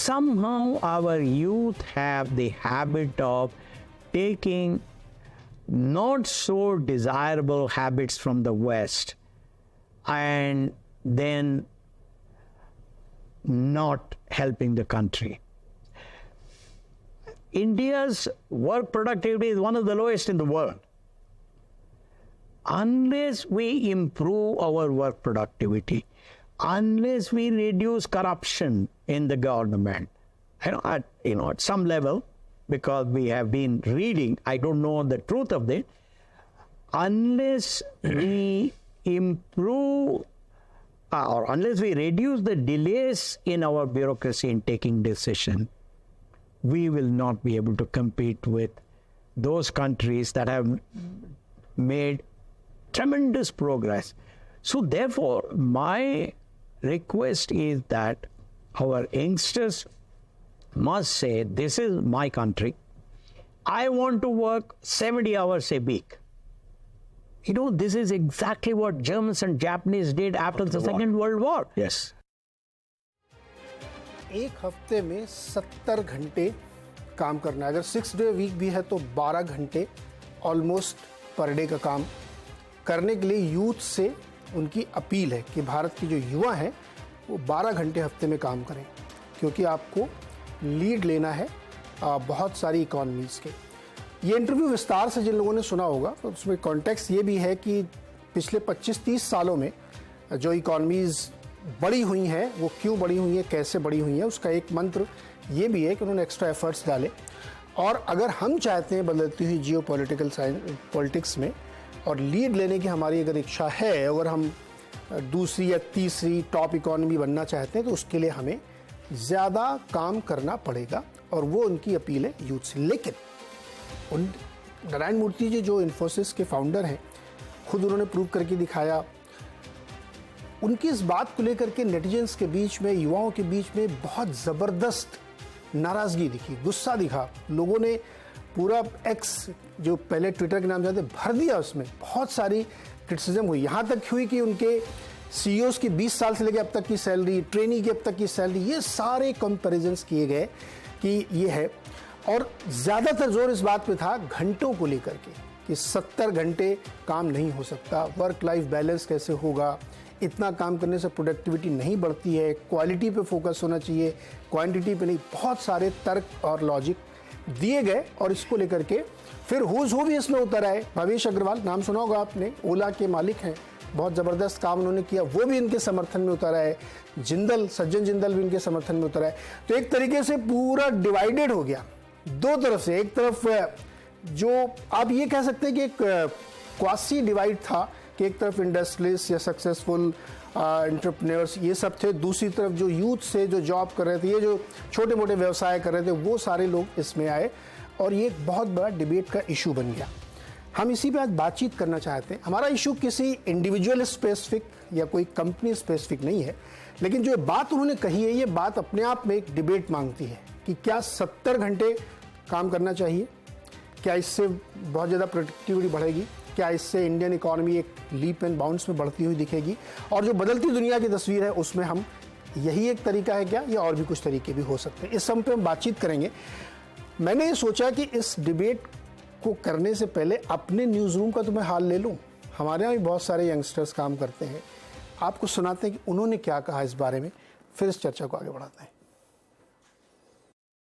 somehow our youth have the habit of taking not so desirable habits from the West and then not helping the country. India's work productivity is one of the lowest in the world. Unless we improve our work productivity, unless we reduce corruption in the government, at some level, because we have been reading, I don't know the truth of it, unless we improve or unless we reduce the delays in our bureaucracy in taking decision, we will not be able to compete with those countries that have made tremendous progress. So therefore, my request is that our youngsters must say, this is my country. I want to work 70 hours a week. This is exactly what Germans and Japanese did after the Second World War. Yes. एक हफ्ते में 70 घंटे काम करना है. अगर 6 day week भी है तो 12 घंटे ऑलमोस्ट पर डे का काम करने के लिए यूथ से उनकी अपील है कि भारत की जो युवा हैं वो 12 घंटे हफ्ते में काम करें, क्योंकि आपको लीड लेना है बहुत सारी इकॉनमीज़ के. ये इंटरव्यू विस्तार से जिन लोगों ने सुना होगा तो उसमें कॉन्टेक्स्ट ये भी है कि पिछले 25-30 सालों में जो इकॉनमीज़ बड़ी हुई हैं वो क्यों बड़ी हुई हैं, कैसे बड़ी हुई हैं, उसका एक मंत्र ये भी है कि उन्होंने एक्स्ट्रा एफर्ट्स डाले. और अगर हम चाहते हैं बदलती हुई जियो पॉलिटिक्स में और लीड लेने की हमारी अगर इच्छा है, अगर हम दूसरी या तीसरी टॉप इकॉनमी बनना चाहते हैं तो उसके लिए हमें ज़्यादा काम करना पड़ेगा. और वो उनकी अपील है यूथ से. लेकिन नारायण मूर्ति जी जो इन्फोसिस के फाउंडर हैं, खुद उन्होंने प्रूव करके दिखाया. उनकी इस बात को लेकर के नेटिजन्स के बीच में, युवाओं के बीच में बहुत ज़बरदस्त नाराज़गी दिखी, गुस्सा दिखा. लोगों ने पूरा एक्स जो पहले ट्विटर के नाम से भर दिया, उसमें बहुत सारी क्रिटिसिज्म हुई. यहाँ तक हुई कि उनके सीईओज़ की 20 साल से लेकर अब तक की सैलरी, ट्रेनी की अब तक की सैलरी, ये सारे कंपैरिजंस किए गए कि ये है. और ज़्यादातर जोर इस बात पे था घंटों को लेकर के कि 70 घंटे काम नहीं हो सकता, वर्क लाइफ बैलेंस कैसे होगा, इतना काम करने से प्रोडक्टिविटी नहीं बढ़ती है, क्वालिटी पे फोकस होना चाहिए, क्वांटिटी पे नहीं. बहुत सारे तर्क और लॉजिक दिए गए और इसको लेकर के फिर हुज हो भी इसमें उतर आए. भवेश अग्रवाल, नाम सुना होगा आपने, ओला के मालिक हैं, बहुत ज़बरदस्त काम उन्होंने किया, वो भी इनके समर्थन में उतर आए. सज्जन जिंदल भी इनके समर्थन में उतर आए. तो एक तरीके से पूरा डिवाइडेड हो गया दो तरफ से. एक तरफ जो आप ये कह सकते हैं कि एक क्वासी डिवाइड था कि एक तरफ इंडस्ट्रियलिस्ट या सक्सेसफुल एंटरप्रेन्योर्स ये सब थे, दूसरी तरफ जो यूथ से जो जॉब कर रहे थे, ये जो छोटे मोटे व्यवसाय कर रहे थे, वो सारे लोग इसमें आए और ये एक बहुत बड़ा डिबेट का इशू बन गया. हम इसी पे आज बातचीत करना चाहते हैं. हमारा इशू किसी इंडिविजुअल स्पेसिफिक या कोई कंपनी स्पेसिफिक नहीं है, लेकिन जो बात उन्होंने कही है ये बात अपने आप में एक डिबेट मांगती है कि क्या 70 घंटे काम करना चाहिए, क्या इससे बहुत ज़्यादा प्रोडक्टिविटी बढ़ेगी, क्या इससे इंडियन इकॉनमी एक लीप एंड बाउंड्स में बढ़ती हुई दिखेगी, और जो बदलती दुनिया की तस्वीर है उसमें हम यही एक तरीका है क्या, या और भी कुछ तरीके भी हो सकते हैं. इस सब पे हम बातचीत करेंगे. मैंने ये सोचा कि इस डिबेट को करने से पहले अपने न्यूज़ रूम का तो मैं हाल ले लूँ. हमारे यहाँ भी बहुत सारे यंगस्टर्स काम करते हैं, आपको सुनाते हैं कि उन्होंने क्या कहा इस बारे में, फिर इस चर्चा को आगे बढ़ाते हैं.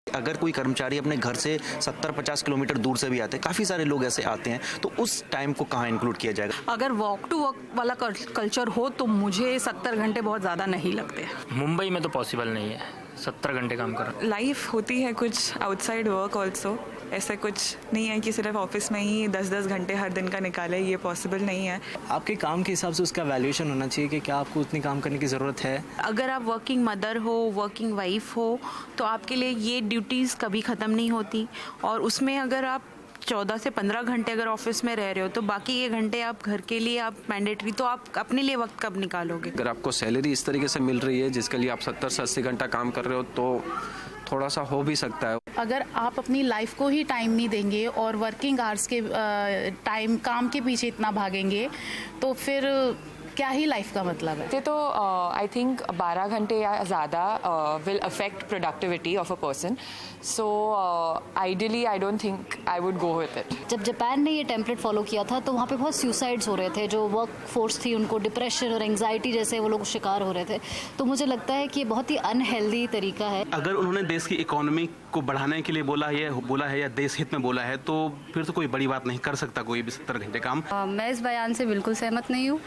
अगर कोई कर्मचारी अपने घर से 70-50 किलोमीटर दूर से भी आते हैं, काफ़ी सारे लोग ऐसे आते हैं, तो उस टाइम को कहाँ इंक्लूड किया जाएगा? अगर वॉक टू वर्क वाला कल्चर हो तो मुझे 70 घंटे बहुत ज़्यादा नहीं लगते. मुंबई में तो पॉसिबल नहीं है 70 घंटे काम करना. लाइफ होती है कुछ आउटसाइड वर्क ऑल्सो. ऐसा कुछ नहीं है कि सिर्फ ऑफिस में ही 10-10 घंटे हर दिन का निकाले, ये पॉसिबल नहीं है. आपके काम के हिसाब से उसका वैल्यूएशन होना चाहिए कि क्या आपको उतनी काम करने की ज़रूरत है. अगर आप वर्किंग मदर हो, वर्किंग वाइफ हो, तो आपके लिए ये ड्यूटीज़ कभी ख़त्म नहीं होती. और उसमें अगर आप 14 से 15 घंटे अगर ऑफिस में रह रहे हो तो बाकी ये घंटे आप घर के लिए आप मैंडेटरी, तो आप अपने लिए वक्त कब निकालोगे? अगर आपको सैलरी इस तरीके से मिल रही है जिसके लिए आप 70 से 80 घंटा काम कर रहे हो तो थोड़ा सा हो भी सकता है. अगर आप अपनी लाइफ को ही टाइम नहीं देंगे और वर्किंग आवर्स के टाइम काम के पीछे इतना भागेंगे तो फिर क्या ही लाइफ का मतलब है। तो आई थिंक 12 घंटे या ज़्यादा will affect productivity of a person, so ideally I don't think I would go with it. जब जापान ने ये टेम्पलेट फॉलो किया था तो वहाँ पे बहुत सुसाइड्स हो रहे थे, जो वर्क फोर्स थी उनको डिप्रेशन और एंग्जाइटी जैसे वो लोग शिकार हो रहे थे। तो मुझे लगता है कि ये बहुत ही अनहेल्दी तरीका है। अगर उन्होंने देश की इकोनॉमी को बढ़ाने के लिए बोला है या देश हित में बोला है तो फिर तो कोई बड़ी बात नहीं कर सकता कोई भी 70 घंटे काम। मैं इस बयान से बिल्कुल सहमत नहीं हूँ,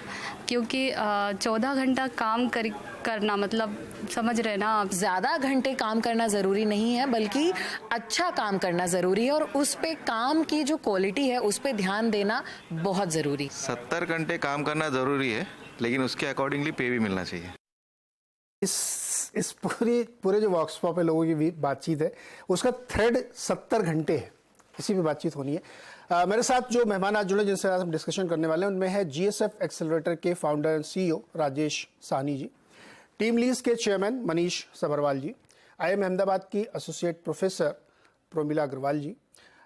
क्योंकि 14 घंटा काम करना मतलब समझ रहे ना आप। ज़्यादा घंटे काम करना ज़रूरी नहीं है, बल्कि अच्छा काम करना ज़रूरी है और उस पे काम की जो क्वालिटी है उस पे ध्यान देना बहुत ज़रूरी। 70 घंटे काम करना ज़रूरी है, लेकिन उसके अकॉर्डिंगली पे भी मिलना चाहिए। इस पूरे जो वर्कशॉप है, लोगों की बातचीत है, उसका थ्रेड 70 घंटे है, इसी पे बातचीत होनी है। मेरे साथ जो मेहमान आज जुड़े जिनसे आज हम डिस्कशन करने वाले हैं उनमें है GSF एक्सेलरेटर के founder and CEO Rajesh Sahni ji, TeamLease के चेयरमैन मनीष सबरवाल जी, IIM अहमदाबाद की associate professor Promila Agarwal ji,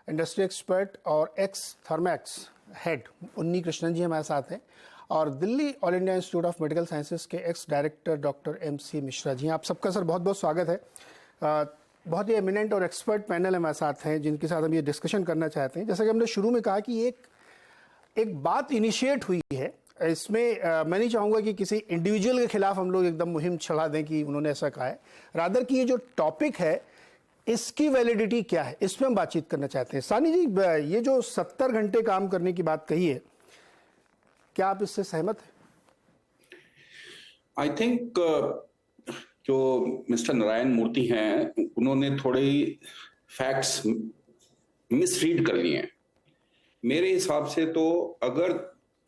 industry expert और एक्स थर्मैक्स हेड उन्नी कृष्णन जी हमारे साथ हैं, और Delhi all India institute of medical sciences के ex director doctor MC Mishra ji. आप सबका सर बहुत बहुत स्वागत है। बहुत ही एमिनेंट और एक्सपर्ट पैनल हमारे साथ हैं जिनके साथ हम ये डिस्कशन करना चाहते हैं। जैसा कि हमने शुरू में कहा कि एक बात इनिशिएट हुई है, इसमें मैं नहीं चाहूँगा कि किसी इंडिविजुअल के खिलाफ हम लोग एकदम मुहिम चला दें कि उन्होंने ऐसा कहा है, रादर कि ये जो टॉपिक है इसकी वैलिडिटी क्या है, इस पर हम बातचीत करना चाहते हैं। सानी जी, ये जो 70 घंटे काम करने की बात कही है, क्या आप इससे सहमत हैं? आई थिंक जो मिस्टर नारायण मूर्ति हैं उन्होंने थोड़े फैक्ट्स मिसरीड कर लिए हैं। मेरे हिसाब से तो अगर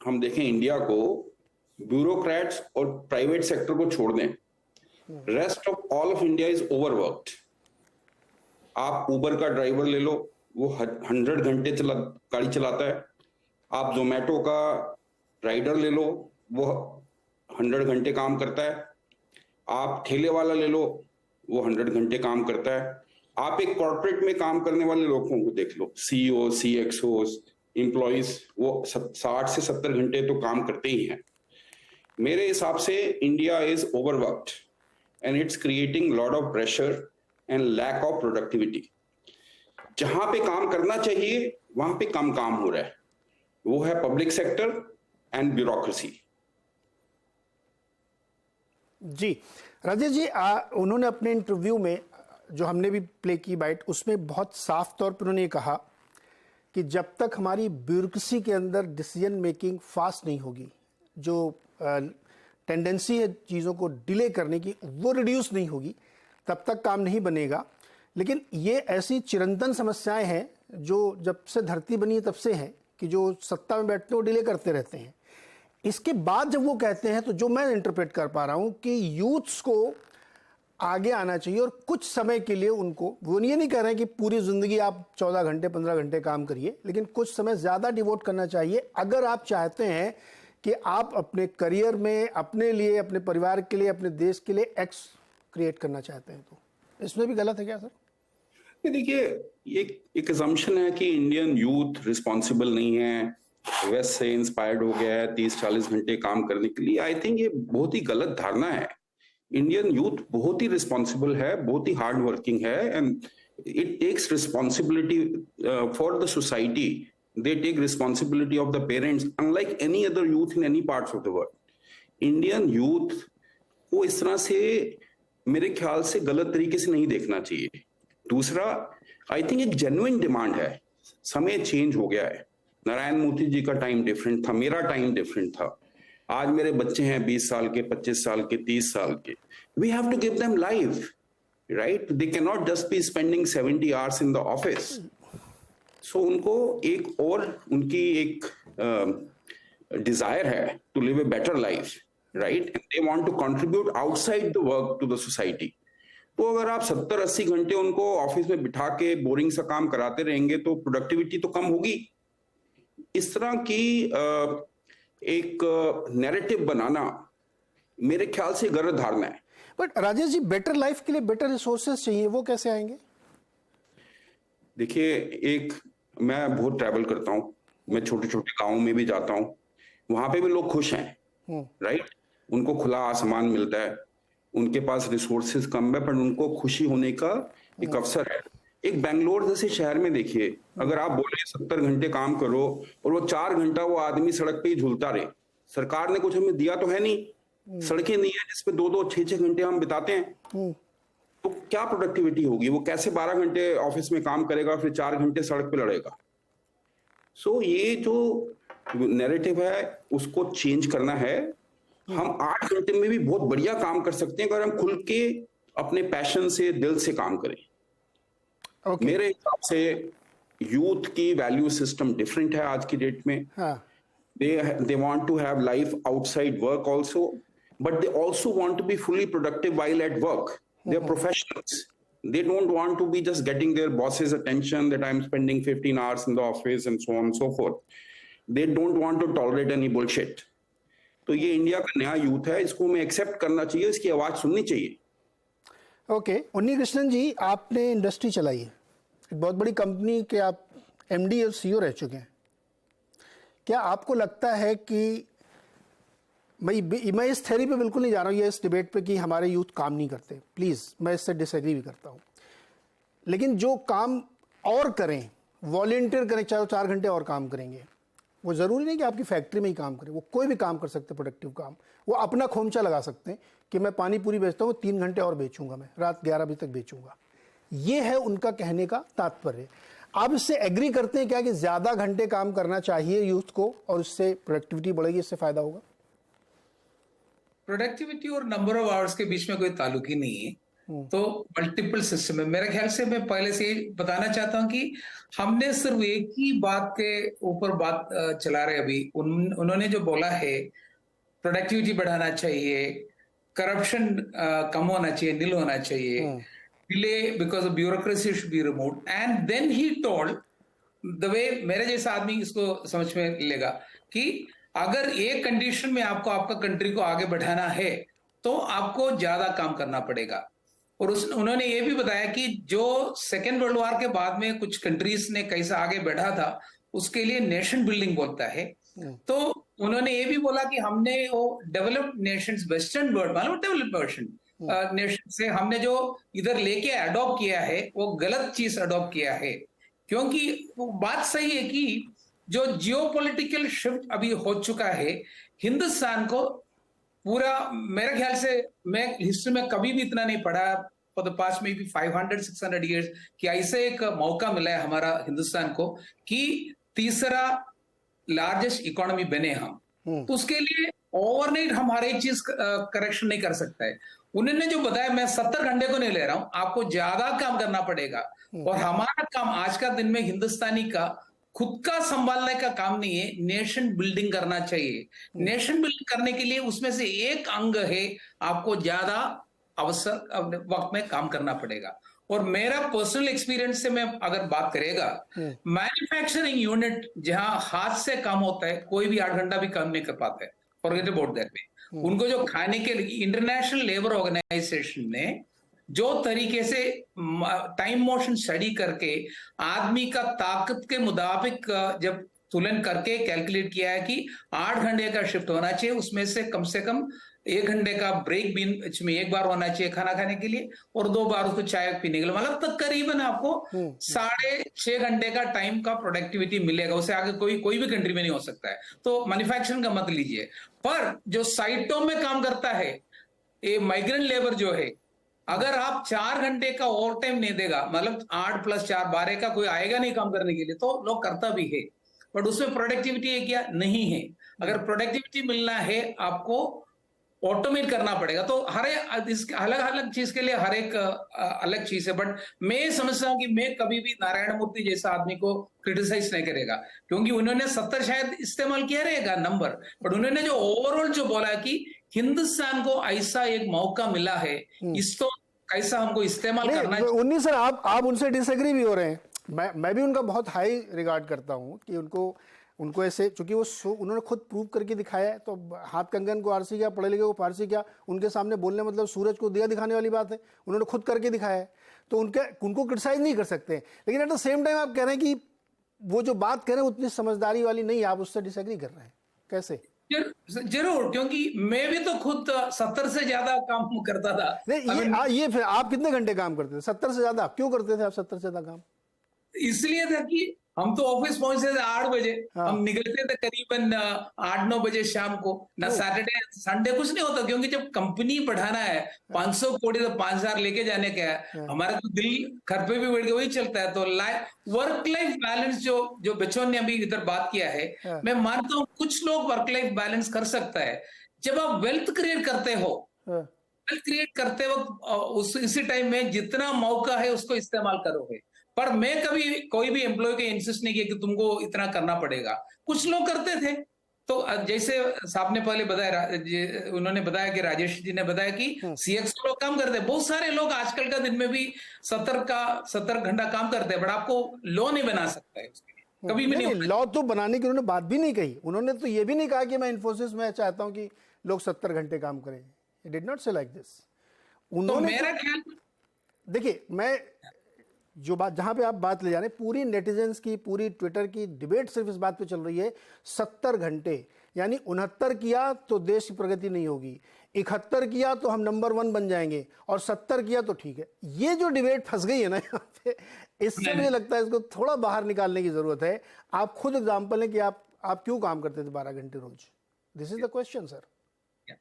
हम देखें इंडिया को, ब्यूरोक्रेट्स और प्राइवेट सेक्टर को छोड़ दें, rest of all of India is overworked. आप उबर का ड्राइवर ले लो, वो 100 घंटे गाड़ी चलाता है। आप जोमेटो का राइडर ले लो, वो 100 घंटे काम करता है। आप ठेले वाला ले लो, वो 100 घंटे काम करता है। आप एक कॉर्पोरेट में काम करने वाले लोगों को देख लो, CEO, CXOs, एम्प्लॉइज, वो 60 से 70 घंटे तो काम करते ही हैं। मेरे हिसाब से India is overworked and it's creating lot of pressure and lack of productivity. जहां पे काम करना चाहिए वहां पे कम काम हो रहा है, वो है पब्लिक सेक्टर एंड ब्यूरोक्रेसी। जी राजेश जी, उन्होंने अपने इंटरव्यू में जो हमने भी प्ले की बाइट, उसमें बहुत साफ तौर पर उन्होंने कहा कि जब तक हमारी ब्यूरोक्रेसी के अंदर डिसीजन मेकिंग फास्ट नहीं होगी, जो टेंडेंसी है चीज़ों को डिले करने की, वो रिड्यूस नहीं होगी, तब तक काम नहीं बनेगा। लेकिन ये ऐसी चिरंतन समस्याएं हैं जो जब से धरती बनी है तब से हैं, कि जो सत्ता में बैठते हैं वो डिले करते रहते हैं। इसके बाद जब वो कहते हैं, तो जो मैं इंटरप्रेट कर पा रहा हूं कि यूथ्स को आगे आना चाहिए और कुछ समय के लिए उनको, वो ये नहीं कह रहे हैं कि पूरी जिंदगी आप 14 घंटे 15 घंटे काम करिए, लेकिन कुछ समय ज़्यादा डिवोट करना चाहिए अगर आप चाहते हैं कि आप अपने करियर में, अपने लिए, अपने परिवार के लिए, अपने देश के लिए एक्स क्रिएट करना चाहते हैं। तो इसमें भी गलत है क्या सर? देखिए, एक असम्पशन है कि इंडियन यूथ रिस्पॉन्सिबल नहीं है, वेस्ट से इंस्पायर्ड हो गया है 30-40 घंटे काम करने के लिए। आई थिंक ये बहुत ही गलत धारणा है। इंडियन यूथ बहुत ही रिस्पॉन्सिबल है, बहुत ही हार्ड वर्किंग है, and it takes responsibility for the society. They take responsibility of the parents unlike any other youth in any parts of the world. Indian youth को इस तरह से मेरे ख्याल से गलत तरीके से नहीं देखना चाहिए। दूसरा, आई थिंक एक जेन्युइन डिमांड है, समय चेंज हो गया है। नारायण मूर्ति जी का टाइम डिफरेंट था, मेरा टाइम डिफरेंट था। आज मेरे बच्चे हैं 20 साल के, 25 साल के, 30 साल के। We have to give them life, right? They can not just be spending 70 hours in the office. So उनको एक और उनकी एक डिजायर है to live a better life, right? And they want to contribute outside the work to the society. तो अगर आप 70-80 घंटे उनको ऑफिस में बिठा के बोरिंग सा काम कराते रहेंगे तो प्रोडक्टिविटी तो कम होगी। इस तरह की एक नैरेटिव बनाना मेरे ख्याल से गलत धारणा है। But Rajesh ji, better life के लिए बेटर रिसोर्सेज चाहिए, वो कैसे आएंगे? देखिए, एक मैं बहुत ट्रैवल करता हूँ, मैं छोटे छोटे गाँव में भी जाता हूँ, वहां पे भी लोग खुश हैं, राइट? उनको खुला आसमान मिलता है, उनके पास रिसोर्सेज कम है, पर उनको खुशी होने का एक अवसर है। एक बेंगलोर जैसे शहर में देखिए, अगर आप बोले 70 घंटे काम करो और वो 4 घंटा वो आदमी सड़क पे ही झूलता रहे, सरकार ने कुछ हमें दिया तो है नहीं, सड़कें नहीं है जिसपे 2-2 6-6 घंटे हम बिताते हैं, तो क्या प्रोडक्टिविटी होगी? वो कैसे 12 घंटे ऑफिस में काम करेगा, फिर 4 घंटे सड़क पे लड़ेगा? सो ये जो नैरेटिव है उसको चेंज करना है। हम 8 घंटे में भी बहुत बढ़िया काम कर सकते हैं अगर हम खुल के अपने पैशन से, दिल से काम करें। मेरे हिसाब से यूथ की वैल्यू सिस्टम डिफरेंट है आज की डेट में। they want to have life outside work also, but they also want to be fully productive while at work. They're professionals. They don't want to be just getting their boss's attention that I'm spending 15 hours in the office and so on and so forth. They don't want to tolerate any bullshit. तो ये India का नया youth है, इसको हमें accept करना चाहिए, इसकी आवाज सुननी चाहिए। ओके, उन्नी कृष्णन जी, आपने इंडस्ट्री चलाई है, एक बहुत बड़ी कंपनी के आप एमडी और सीईओ रह चुके हैं। क्या आपको लगता है कि मैं इस थ्योरी पे बिल्कुल नहीं जा रहा हूँ, ये इस डिबेट पे कि हमारे यूथ काम नहीं करते, प्लीज़ मैं इससे डिसएग्री भी करता हूँ, लेकिन जो काम और करें, वॉलेंटियर करें, चाहे 4 घंटे और काम करेंगे, वो ज़रूरी नहीं कि आपकी फैक्ट्री में ही काम करें, वो कोई भी काम कर सकते, प्रोडक्टिव काम। वो अपना खोमचा लगा सकते हैं कि मैं पानी पूरी बेचता हूँ, 3 घंटे और बेचूंगा, मैं रात 11 बजे तक बेचूंगा। ये है उनका कहने का तात्पर्य। आप इससे एग्री करते हैं क्या कि ज़्यादा घंटे काम करना चाहिए यूथ को और उससे प्रोडक्टिविटी बढ़ेगी, इससे फ़ायदा होगा? प्रोडक्टिविटी और नंबर ऑफ आवर्स के बीच में कोई ताल्लुक ही नहीं है, तो मल्टीपल सिस्टम है। मेरे ख्याल से मैं पहले से ही बताना चाहता हूं कि हमने सिर्फ एक ही बात के ऊपर बात चला रहे अभी। उन्होंने जो बोला है प्रोडक्टिविटी बढ़ाना चाहिए, करप्शन कम होना चाहिए, नील होना चाहिए, delay because of bureaucracy should be removed, and then he told the way मेरे जैसा आदमी इसको समझ में लेगा कि अगर एक कंडीशन में आपको आपका कंट्री को आगे बढ़ाना है तो आपको ज्यादा काम करना पड़ेगा। और उन्होंने ये भी बताया कि जो सेकेंड वर्ल्ड वॉर के बाद में कुछ कंट्रीज ने कैसा आगे बढ़ा था उसके लिए नेशन बिल्डिंग बोलता है। तो उन्होंने ये भी बोला कि हमने वो डेवलप्ड नेशंस, वेस्टर्न वर्ल्ड मालूम, डेवलप्ड वर्जन नेशन से हमने जो इधर लेके अडॉप्ट किया है वो गलत चीज अडॉप्ट किया है, क्योंकि वो बात सही है कि जो जियोपॉलिटिकल शिफ्ट अभी हो चुका है हिंदुस्तान को पूरा, मेरे ख्याल से मैं हिस्ट्री में कभी भी इतना नहीं पढ़ा फॉर द पास्ट में भी 500-600 इयर्स कि ऐसे एक मौका मिला है हमारा हिंदुस्तान को कि तीसरा लार्जेस्ट इकोनॉमी बने हम। तो उसके लिए ओवरनाइट हम हर एक चीज करेक्शन नहीं कर सकता है। उन्होंने जो बताया, मैं 70 घंटे को नहीं ले रहा हूं, आपको ज्यादा काम करना पड़ेगा। और हमारा काम आज का दिन में हिंदुस्तानी का खुद का संभालने का काम नहीं है, नेशन बिल्डिंग करना चाहिए। नेशन बिल्डिंग करने के लिए उसमें से एक अंग है आपको ज्यादा अवसर वक्त में काम करना पड़ेगा। और मेरा पर्सनल एक्सपीरियंस से मैं अगर बात करेगा, मैन्युफैक्चरिंग यूनिट जहां हाथ से काम होता है, कोई भी 8 घंटा भी काम नहीं कर पाता है, फॉरगेट अबाउट दैट वे। उनको जो खाने के लिए इंटरनेशनल लेबर ऑर्गेनाइजेशन ने जो तरीके से टाइम मोशन स्टडी करके आदमी का ताकत के मुताबिक जब तुलन करके कैलकुलेट किया है कि 8 घंटे का शिफ्ट होना चाहिए, उसमें से कम 1 घंटे का ब्रेक बीच में एक बार होना चाहिए खाना खाने के लिए और 2 बार उसको चाय पीने के लिए, मतलब तकरीबन आपको 6.5 घंटे का टाइम का प्रोडक्टिविटी मिलेगा। उससे आगे कोई भी कंट्री में नहीं हो सकता है। तो मैन्युफैक्चरिंग का मत लीजिए, पर जो साइटों में काम करता है ये माइग्रेंट लेबर जो है, अगर आप 4 घंटे का ओवर टाइम नहीं देगा, मतलब 8 + 4 12 का कोई आएगा नहीं काम करने के लिए, तो लोग करता भी है, बट उसमें प्रोडक्टिविटी है क्या? नहीं है। अगर प्रोडक्टिविटी मिलना है आपको ऑटोमेट करना पड़ेगा। तो अलग अलग चीज के लिए हर एक अलग चीज है। बट मैं समझता हूं कि मैं कभी भी नारायण मूर्ति जैसा आदमी को क्रिटिसाइज नहीं करेगा, क्योंकि उन्होंने 70 शायद इस्तेमाल किया रहेगा नंबर, बट उन्होंने जो ओवरऑल जो बोला कि हिंदुस्तान को ऐसा एक मौका मिला है, इसको कैसा हमको इस्तेमाल करना है। उन्नी सर, आप उनसे डिसएग्री भी हो रहे हैं। मैं भी उनका बहुत हाई रिगार्ड करता हूं कि उनको उनको ऐसे, चूंकि वो उन्होंने खुद प्रूव करके दिखाया है, तो हाथ कंगन को आरसी क्या, पढ़े लिखे को फारसी क्या, उनके सामने बोलने मतलब सूरज को दिया दिखाने वाली बात है। उन्होंने खुद करके दिखाया है, तो उनको क्रिटिसाइज नहीं कर सकते। लेकिन एट द सेम टाइम आप कह रहे हैं कि वो जो बात कह रहे हैं उतनी समझदारी वाली नहीं, आप उससे डिसएग्री कर रहे हैं, कैसे? जरूर, क्योंकि मैं भी तो खुद 70 से ज्यादा काम करता था। नहीं, ये फिर आप कितने घंटे काम करते थे? 70 से ज्यादा क्यों करते थे आप? 70 से ज्यादा काम इसलिए था कि हम तो ऑफिस पहुंचते थे 8 बजे, हम निकलते थे करीबन 8-9 बजे शाम को। ना सैटरडे संडे कुछ नहीं होता, क्योंकि जब कंपनी बढ़ाना है 500 कोटी तो 5000 लेके जाने का है, हमारा तो दिल घर पे भी बैठ के वही चलता है। तो वर्क लाइफ बैलेंस जो बच्चों ने अभी इधर बात किया है, मैं मानता हूँ कुछ लोग वर्क लाइफ बैलेंस कर सकता है। जब आप वेल्थ क्रिएट करते हो, वेल्थ क्रिएट करते वक्त इसी टाइम में जितना मौका है उसको इस्तेमाल करोगे। पर मैं कभी कोई भी एम्प्लॉय को इंसिस्ट नहीं किया कि तुमको इतना करना पड़ेगा। कुछ लोग करते थे, तो जैसे साहब ने पहले बताया, उन्होंने बताया कि राजेश जी ने बताया कि सीएक्स लोग काम करते हैं। बहुत सारे लोग आजकल का दिन में भी 70 घंटा काम करते हैं, बट आपको लॉ नहीं बना सकता है उसके लिए, कभी भी नहीं। लॉ तो बनाने की उन्होंने बात भी नहीं कही। उन्होंने तो ये भी नहीं कहा कि मैं इन्फोसिस में चाहता हूं कि लोग 70 घंटे काम करें। He did not say like this. तो मेरा ख्याल, देखिए, मैं जो बात जहां पे आप बात ले जा रहे हैं, पूरी नेटिजन्स की, पूरी ट्विटर की डिबेट सिर्फ इस बात पे चल रही है 70 घंटे, यानी 69 किया तो देश की प्रगति नहीं होगी, 71 किया तो हम नंबर 1 बन जाएंगे, और 70 किया तो ठीक है। ये जो डिबेट फंस गई है ना यहाँ पे, इससे मुझे लगता है इसको थोड़ा बाहर निकालने की जरूरत है। आप खुद एग्जाम्पल है कि आप क्यों काम करते थे 12 घंटे रोज? This is the question sir.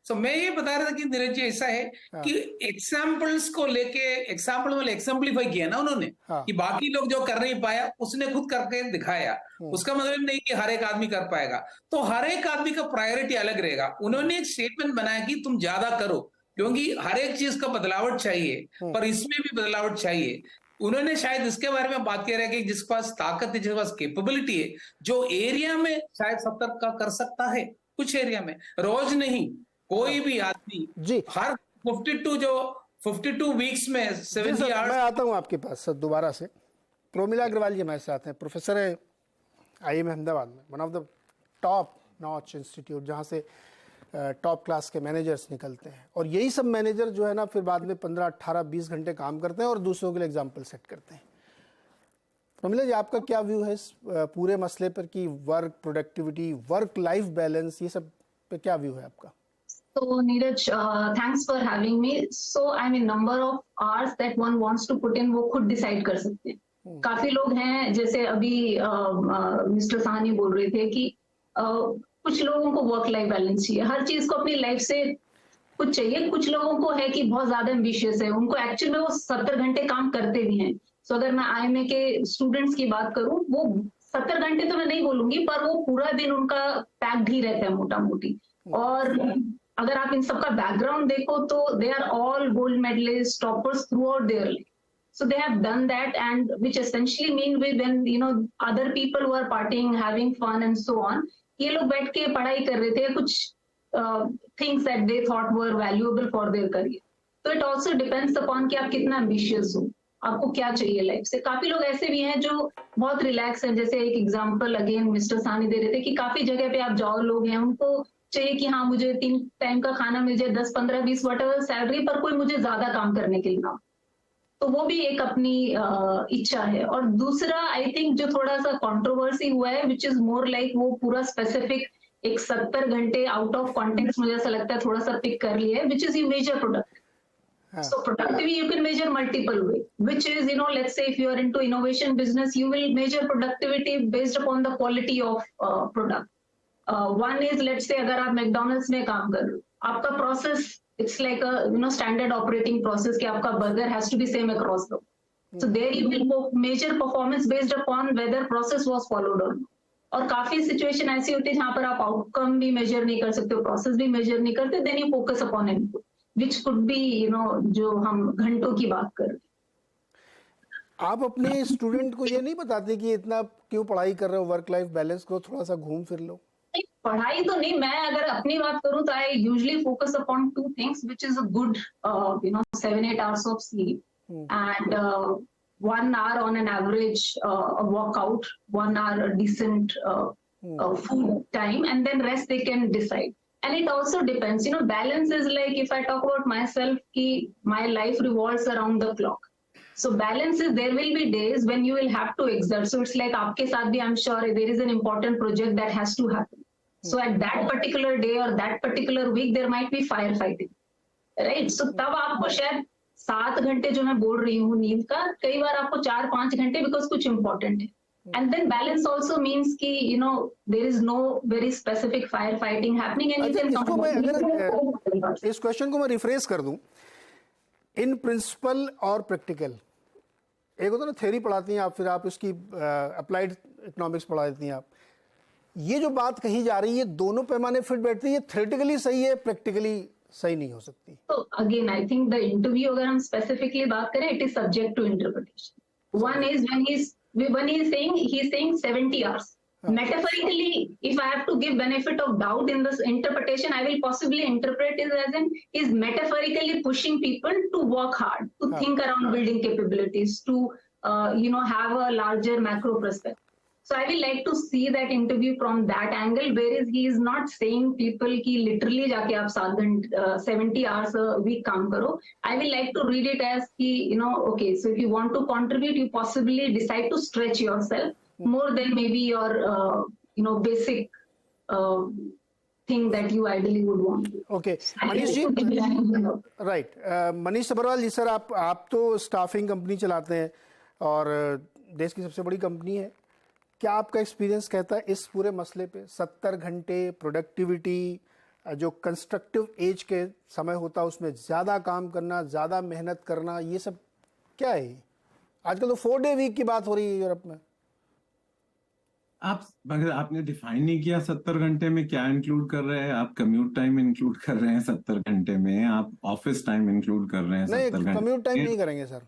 तो मैं ये बता रहा था कि नीरज जी ऐसा है कि एग्जाम्पल्स को लेके, एग्जाम्पल मतलब एग्जाम्पलीफाई किया ना उन्होंने, कि बाकी लोग जो कर नहीं पाया उसने खुद करके दिखाया। उसका मतलब नहीं कि हर एक आदमी कर पाएगा, तो हर एक आदमी का प्रायोरिटी अलग रहेगा। उन्होंने एक स्टेटमेंट बनाया कि तुम ज्यादा करो, क्योंकि हर एक चीज का बदलावट चाहिए, पर इसमें भी बदलावट चाहिए। उन्होंने शायद इसके बारे में बात किया है कि जिसके पास ताकत है, जिसके पास कैपेबिलिटी है, जो एरिया में शायद 70 का कर सकता है, कुछ एरिया में, रोज नहीं, कोई भी आदमी जी हर 52 वीक्स में 70 आवर्स। मैं आता हूं आपके पास सर दोबारा से। प्रोमिला अग्रवाल जी हमारे साथ हैं, प्रोफेसर है IIM अहमदाबाद में, one of the top notch institute, जहां से टॉप क्लास के मैनेजर्स निकलते हैं। और यही सब मैनेजर जो है ना, फिर बाद में 15, 18, 20 घंटे काम करते हैं और दूसरों के लिए एग्जाम्पल सेट करते हैं। प्रोमिला जी, आपका क्या व्यू है इस पूरे मसले पर कि work productivity, work life balance, ये सब पे क्या व्यू है आपका? So Neeraj, thanks for having me. So I mean, number of hours that one wants to put in, वो खुद डिसाइड कर सकते हैं। काफी लोग हैं, जैसे अभी मिस्टर साहनी बोल रहे थे कि कुछ लोगों को वर्क लाइफ बैलेंस चाहिए, हर चीज को अपनी लाइफ से कुछ चाहिए। कुछ लोगों को है कि बहुत ज्यादा एम्बिशियस है, उनको एक्चुअली में वो 70 घंटे काम करते भी हैं। सो अगर मैं IIM के स्टूडेंट्स की बात करूं, वो 70 घंटे तो मैं नहीं बोलूंगी, पर वो पूरा दिन उनका पैक्ड ही रहता है मोटा मोटी। और अगर आप इन सबका बैकग्राउंड देखो तो they are all gold medalist, toppers throughout their life. So they have done that, and which essentially mean with when other people who are partying, having fun and so on, ये लोग बैठ के पढ़ाई कर रहे थे कुछ things that they thought were valuable for their career. So it also depends upon कि आप कितना ambitious हो, आपको क्या चाहिए लाइफ से। काफी लोग ऐसे भी हैं जो बहुत रिलैक्स हैं, जैसे एक एग्जांपल अगेन मिस्टर सानी दे रहे थे कि काफी जगह पे आप जाओ, लोग हैं उनको चाहिए कि हाँ मुझे 3 टाइम का खाना मिल जाए, 10, 15, 20 वॉटेवर सैलरी, पर कोई मुझे ज्यादा काम करने के लिए ना। तो वो भी एक अपनी इच्छा है। और दूसरा आई थिंक जो थोड़ा सा कंट्रोवर्सी हुआ है, विच इज मोर लाइक वो पूरा स्पेसिफिक एक 70 घंटे आउट ऑफ कॉन्टेक्स्ट मुझे ऐसा लगता है थोड़ा सा पिक कर लिया है, which is you major product. So productivity you can measure multiple way, which is let's say if you are into innovation business, you will measure productivity based upon the quality of product. One is let's say अगर आप McDonald's में काम कर रहे हो, आपका process it's like a standard operating process कि आपका burger has to be same across the world. So there you will measure performance based upon whether process was followed or not. और काफी सिचुएशन ऐसी होती है जहां पर आप आउटकम भी मेजर नहीं कर सकते हो, प्रोसेस भी मेजर नहीं करते, then you focus upon input, which could be जो हम घंटों की बात कर रहे हैं। आप अपने स्टूडेंट को ये नहीं बताते कि इतना क्यों पढ़ाई कर रहे हो, वर्क लाइफ बैलेंस करो, थोड़ा सा घूम फिर लो? पढ़ाई तो नहीं, मैं अगर अपनी बात करूं तो I usually focus upon 2 things, which is a good 7-8 hours of sleep and 1 hour on an average a workout, 1 hour a decent food time, and then rest they can decide. And it also depends, balance is like, if I talk about myself, my life revolves around the clock. So balance is, there will be days when you will have to exert. So it's like aapke saath bhi, I'm sure there is an important project that has to happen. So at that particular day or that particular week, there might be firefighting, right? So तब आपको शायद 7 घंटे जो मैं बोल रही हूँ नींद का, कई बार आपको 4-5 घंटे because कुछ important है. And then balance also means कि there is no very specific firefighting happening, and you can इस क्वेश्चन को मैं रिफ्रेस कर दूं, इन प्रिंसिपल और प्रैक्टिकल, एक होता है ना थ्योरी पढ़ाती हैं आप, फिर आप इसकी अप्लाइड इकोनॉमिक्स पढ़ा देती हैं आप. ये जो बात कही जा रही है दोनों पैमाने फिट बैठती है, थ्योरेटिकली सही है, प्रैक्टिकली सही नहीं हो सकती. तो again I think the interview अगर हम स्पेसिफिकली बात करें, it is subject to interpretation. One is when he's saying 70 hours. Metaphorically, if I have to give benefit of doubt in this interpretation, I will possibly interpret it as in is metaphorically pushing people to work hard, to think around building capabilities, to have a larger macro perspective. So I will like to see that interview from that angle, whereas he is not saying people ki literally जाके आप 70 hours a week काम करो. I will like to read it as कि okay, so if you want to contribute, you possibly decide to stretch yourself more than maybe your basic thing that you ideally would want. Okay, Manish ji, right, Manish Sabharwal ji sir, आप तो staffing company चलाते हैं और देश की सबसे बड़ी कंपनी है. क्या आपका एक्सपीरियंस कहता है इस पूरे मसले पे? 70 घंटे प्रोडक्टिविटी, जो कंस्ट्रक्टिव एज के समय होता है उसमें ज़्यादा काम करना, ज़्यादा मेहनत करना, ये सब क्या है? आजकल तो 4 डे वीक की बात हो रही है यूरोप में. अगर आपने डिफाइन नहीं किया 70 घंटे में क्या इंक्लूड कर रहे हैं, आप कम्यूट टाइम इंक्लूड कर रहे हैं 70 घंटे में, आप ऑफिस टाइम इंक्लूड कर रहे हैं 70 घंटे. नहीं, कम्यूट टाइम नहीं करेंगे सर.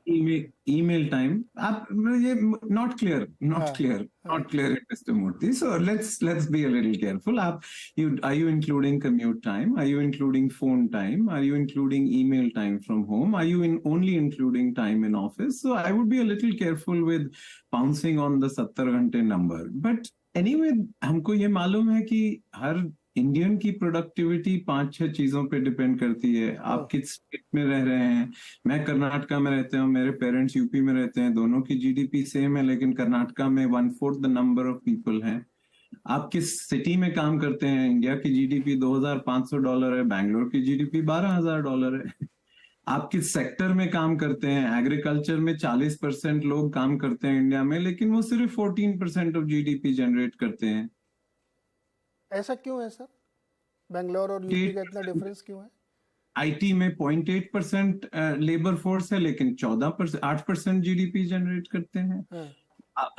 ईमेल टाइम, आप ये not clear Mr. Murthy. So let's be a little careful. Are you including commute time? Are you including phone time? Are you including email time from home? Are you only including time in office? So I would be a little careful with pouncing on the 70 घंटे number. But anyway, हमको ये मालूम है कि हर Indian की productivity 5-6 चीजों पे depend करती है. आप किस स्टेट में रह रहे हैं. मैं कर्नाटका में रहता हूँ, मेरे पेरेंट्स यूपी में रहते हैं, दोनों की जीडीपी सेम है, लेकिन कर्नाटका में 1/4 द नंबर ऑफ पीपल हैं. आप किस सिटी में काम करते हैं. इंडिया की जीडीपी $2,500 है, बैंगलोर की जीडीपी $12,000 है. आप किस सेक्टर में काम करते हैं. एग्रीकल्चर में 40% लोग काम करते हैं इंडिया में, लेकिन वो सिर्फ 14% ऑफ जीडीपी जनरेट करते हैं. ऐसा क्यों है सर? बेंगलोर और यूपी का इतना डिफरेंस क्यों है? आईटी में 0.8% लेबर फोर्स है, लेकिन 8% जीडीपी जनरेट करते हैं.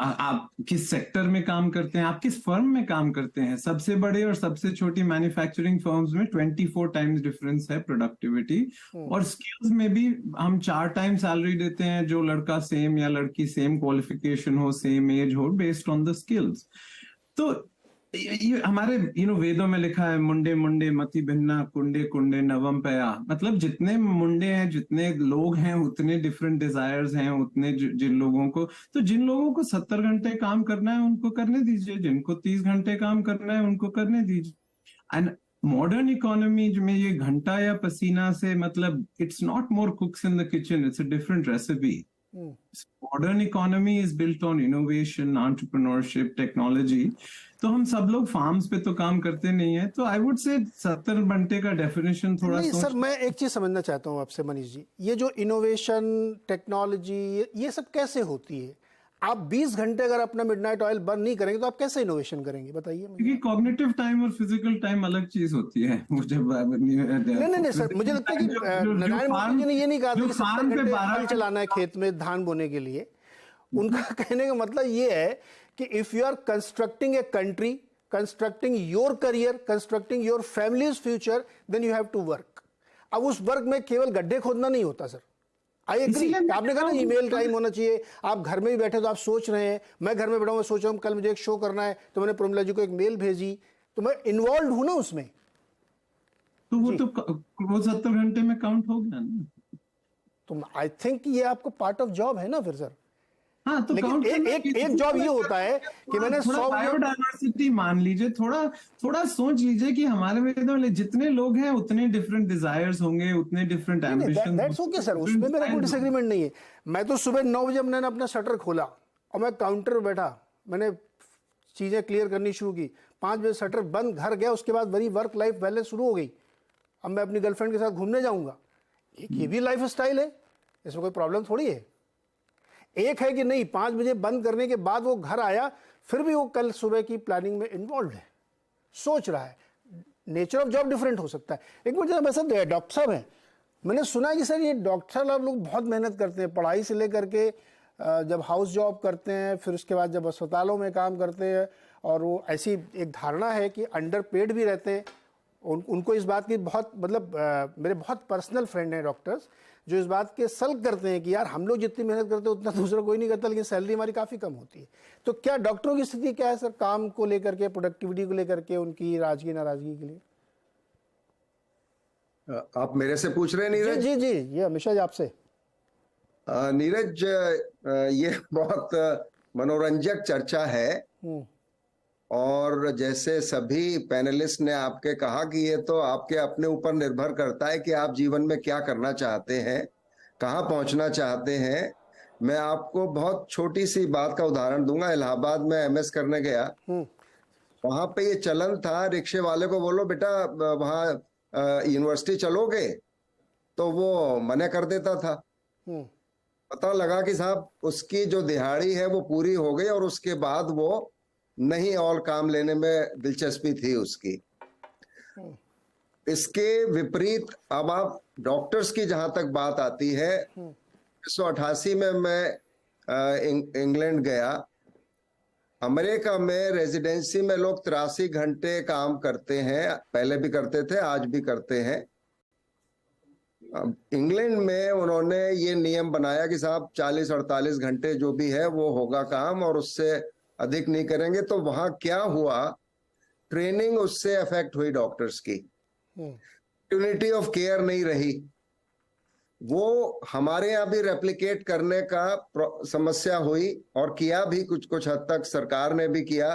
आप किस सेक्टर में काम करते हैं, आप किस फर्म में काम करते हैं. सबसे बड़े और सबसे छोटी मैन्युफैक्चरिंग फर्म्स में 24 टाइम्स डिफरेंस है प्रोडक्टिविटी. और स्किल्स में भी हम 4 टाइम सैलरी देते हैं, जो लड़का सेम या लड़की सेम क्वालिफिकेशन हो, सेम एज हो, बेस्ड ऑन द स्किल्स. तो ये हमारे वेदों में लिखा है, मुंडे मुंडे मति भिन्ना कुंडे कुंडे नवम पया. मतलब जितने मुंडे हैं, जितने लोग हैं, उतने डिफरेंट डिजायर्स हैं, उतने जिन लोगों को, तो जिन लोगों को 70 घंटे काम करना है उनको करने दीजिए, जिनको 30 घंटे काम करना है उनको करने दीजिए. एंड मॉडर्न इकोनॉमी में ये घंटा या पसीना से मतलब, it's not more कुक्स in the kitchen, it's a different recipe. Modern economy is built on innovation, entrepreneurship, technology. तो हम सब लोग फार्म्स पे तो काम करते नहीं है. तो आई वुड से 70 घंटे का डेफिनेशन थोड़ा सर, मैं एक चीज समझना चाहता हूँ आपसे मनीष जी, ये जो इनोवेशन, टेक्नोलॉजी, ये सब कैसे होती है? आप 20 घंटे अगर अपना मिडनाइट ऑयल बर्न नहीं करेंगे तो आप कैसे इनोवेशन करेंगे, बताइए. क्योंकि कॉग्निटिव टाइम और फिजिकल टाइम अलग चीज होती है. मुझे नहीं सर, मुझे लगता है कि नारायण मूर्ति जी ने ये नहीं कहा था कि 70 घंटे हल चलाना है खेत में धान बोने के लिए. उनका कहने का मतलब ये है कि if you are constructing a country, constructing your career, constructing your families future, then you have to work. अब उस वर्क में केवल गड्ढे खोदना नहीं होता सर. I agree. आपने कहा ना ईमेल टाइम होना चाहिए. आप घर में भी बैठे तो आप सोच रहे हैं, मैं घर में बैठा हूं, मैं सोच रहा हूं कल मुझे एक शो करना है, तो मैंने प्रमिला जी को एक मेल भेजी, तो मैं इन्वॉल्व हूं ना उसमें. तो वो 70 घंटे में काउंट हो गया ना. तो आई थिंक ये आपको पार्ट ऑफ जॉब है ना फिर सर. हाँ, तो लेकिन एक जॉब ये होता है कि मैंने 100 बायोडाइवर्सिटी मान लीजिए, थोड़ा सोच लीजिए कि हमारे में तो जितने लोग हैं उतने डिफरेंट डिजायर्स होंगे, उतने different ambition. That's okay sir, उसमें मेरा कोई डिसएग्रीमेंट नहीं है। मैं तो सुबह 9 बजे मैंने अपना शटर खोला और मैं काउंटर पर बैठा, मैंने चीजें क्लियर करनी शुरू की। 5 बजे शटर बंद, घर गया, उसके बाद वही वर्क लाइफ बैलेंस शुरू हो गई। अब मैं अपनी गर्लफ्रेंड के साथ घूमने जाऊंगा, ये भी लाइफ स्टाइल है, इसमें कोई प्रॉब्लम थोड़ी है। एक है कि नहीं 5 बजे बंद करने के बाद वो घर आया, फिर भी वो कल सुबह की प्लानिंग में इन्वॉल्व है, सोच रहा है। नेचर ऑफ जॉब डिफरेंट हो सकता है। एक मिनट, जब ऐसा डॉक्टर साहब हैं, मैंने सुना कि सर ये डॉक्टर साहब लोग बहुत मेहनत करते हैं, पढ़ाई से लेकर के जब हाउस जॉब करते हैं, फिर उसके बाद जब अस्पतालों में काम करते हैं, और वो ऐसी एक धारणा है कि अंडर पेड भी रहते हैं। उनको इस बात की बहुत मतलब मेरे बहुत पर्सनल फ्रेंड हैं डॉक्टर्स, जो इस बात के सल्क करते हैं कि यार हम लोग जितनी मेहनत करते हैं उतना दूसरा कोई नहीं करता, लेकिन सैलरी हमारी काफ़ी कम होती है। तो क्या डॉक्टरों की स्थिति क्या है सर, काम को लेकर के, प्रोडक्टिविटी को लेकर के, उनकी राजगी नाराजगी के लिए? आप मेरे से पूछ रहे हैं नीरज? जी जी, ये हमेशा आपसे। नीरज, ये बहुत मनोरंजक चर्चा है, और जैसे सभी पैनलिस्ट ने आपके कहा कि ये तो आपके अपने ऊपर निर्भर करता है कि आप जीवन में क्या करना चाहते हैं, कहाँ पहुंचना चाहते हैं। मैं आपको बहुत छोटी सी बात का उदाहरण दूंगा। इलाहाबाद में एमएस करने गया, वहां पे ये चलन था, रिक्शे वाले को बोलो बेटा वहाँ यूनिवर्सिटी चलोगे, तो वो मना कर देता था। पता लगा कि साहब उसकी जो दिहाड़ी है वो पूरी हो गई, और उसके बाद वो नहीं और काम लेने में दिलचस्पी थी उसकी। इसके विपरीत अब आप डॉक्टर्स की जहां तक बात आती है, 1988 में मैं इंग्लैंड गया। अमेरिका में रेजिडेंसी में लोग 83 घंटे काम करते हैं, पहले भी करते थे, आज भी करते हैं। इंग्लैंड में उन्होंने ये नियम बनाया कि साहब 40-48 घंटे जो भी है वो होगा काम, और उससे अधिक नहीं करेंगे। तो वहां क्या हुआ, ट्रेनिंग उससे अफेक्ट हुई डॉक्टर्स की, यूनिटी ऑफ केयर नहीं रही। वो हमारे यहाँ भी रेप्लिकेट करने का समस्या हुई, और किया भी कुछ हद तक, सरकार ने भी किया।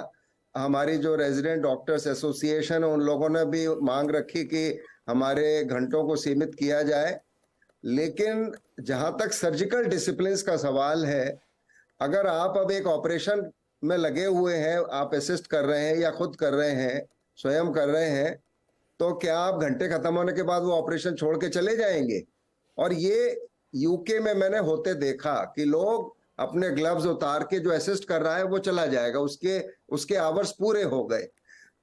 हमारी जो रेजिडेंट डॉक्टर्स एसोसिएशन है, उन लोगों ने भी मांग रखी कि हमारे घंटों को सीमित किया जाए। लेकिन जहां तक सर्जिकल डिसिप्लिन का सवाल है, अगर आप अब एक ऑपरेशन में लगे हुए हैं, आप असिस्ट कर रहे हैं या खुद कर रहे हैं, स्वयं कर रहे हैं, तो क्या आप घंटे खत्म होने के बाद वो ऑपरेशन छोड़ के चले जाएंगे? और ये यूके में मैंने होते देखा कि लोग अपने ग्लव्स उतार के, जो असिस्ट कर रहा है वो चला जाएगा, उसके आवर्स पूरे हो गए।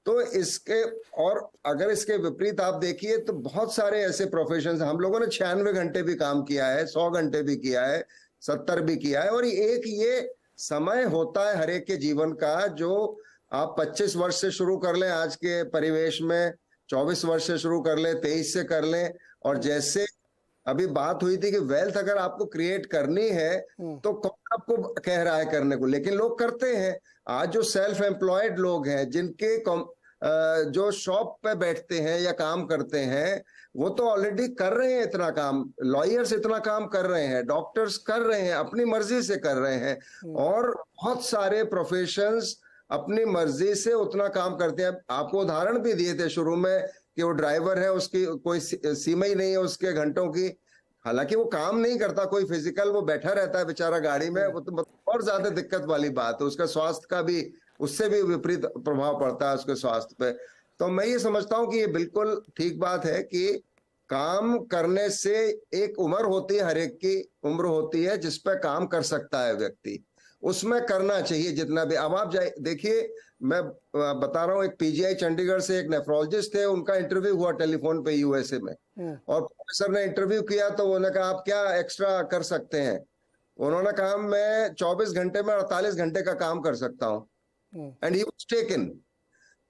तो इसके, और अगर इसके विपरीत आप देखिए तो बहुत सारे ऐसे प्रोफेशंस, हम लोगों ने 96 घंटे भी काम किया है, 100 घंटे भी किया है, 70 भी किया है। और एक ये समय होता है हर एक के जीवन का, जो आप 25 वर्ष से शुरू कर लें आज के परिवेश में, 24 वर्ष से शुरू कर लें, 23 से कर लें। और जैसे अभी बात हुई थी कि वेल्थ अगर आपको क्रिएट करनी है तो कौन आपको कह रहा है करने को, लेकिन लोग करते हैं। आज जो सेल्फ एम्प्लॉयड लोग हैं, जिनके जो शॉप पे बैठते हैं या काम करते हैं, वो तो ऑलरेडी कर रहे हैं इतना काम। लॉयर्स इतना काम कर रहे हैं, डॉक्टर्स कर रहे हैं, अपनी मर्जी से कर रहे हैं, और बहुत सारे प्रोफेशंस अपनी मर्जी से उतना काम करते हैं। आपको उदाहरण भी दिए थे शुरू में कि वो ड्राइवर है, उसकी कोई सीमा ही नहीं है उसके घंटों की, हालांकि वो काम नहीं करता कोई फिजिकल, वो बैठा रहता है बेचारा गाड़ी में। वो तो और ज्यादा दिक्कत वाली बात है, उसका स्वास्थ्य का भी, उससे भी विपरीत प्रभाव पड़ता है उसके स्वास्थ्य पे। तो मैं ये समझता हूँ कि ये बिल्कुल ठीक बात है कि काम करने से एक उम्र होती है, हर एक की उम्र होती है जिस पे काम कर सकता है व्यक्ति, उसमें करना चाहिए जितना भी। अब आप देखिए, मैं बता रहा हूँ, एक पीजीआई चंडीगढ़ से एक नेफ्रोलॉजिस्ट थे, उनका इंटरव्यू हुआ टेलीफोन पे यूएसए में, और प्रोफेसर ने इंटरव्यू किया तो उन्होंने कहा आप क्या एक्स्ट्रा कर सकते हैं? उन्होंने कहा मैं 24 घंटे में 48 घंटे का काम कर सकता हूँ, एंड ही वाज टेकन।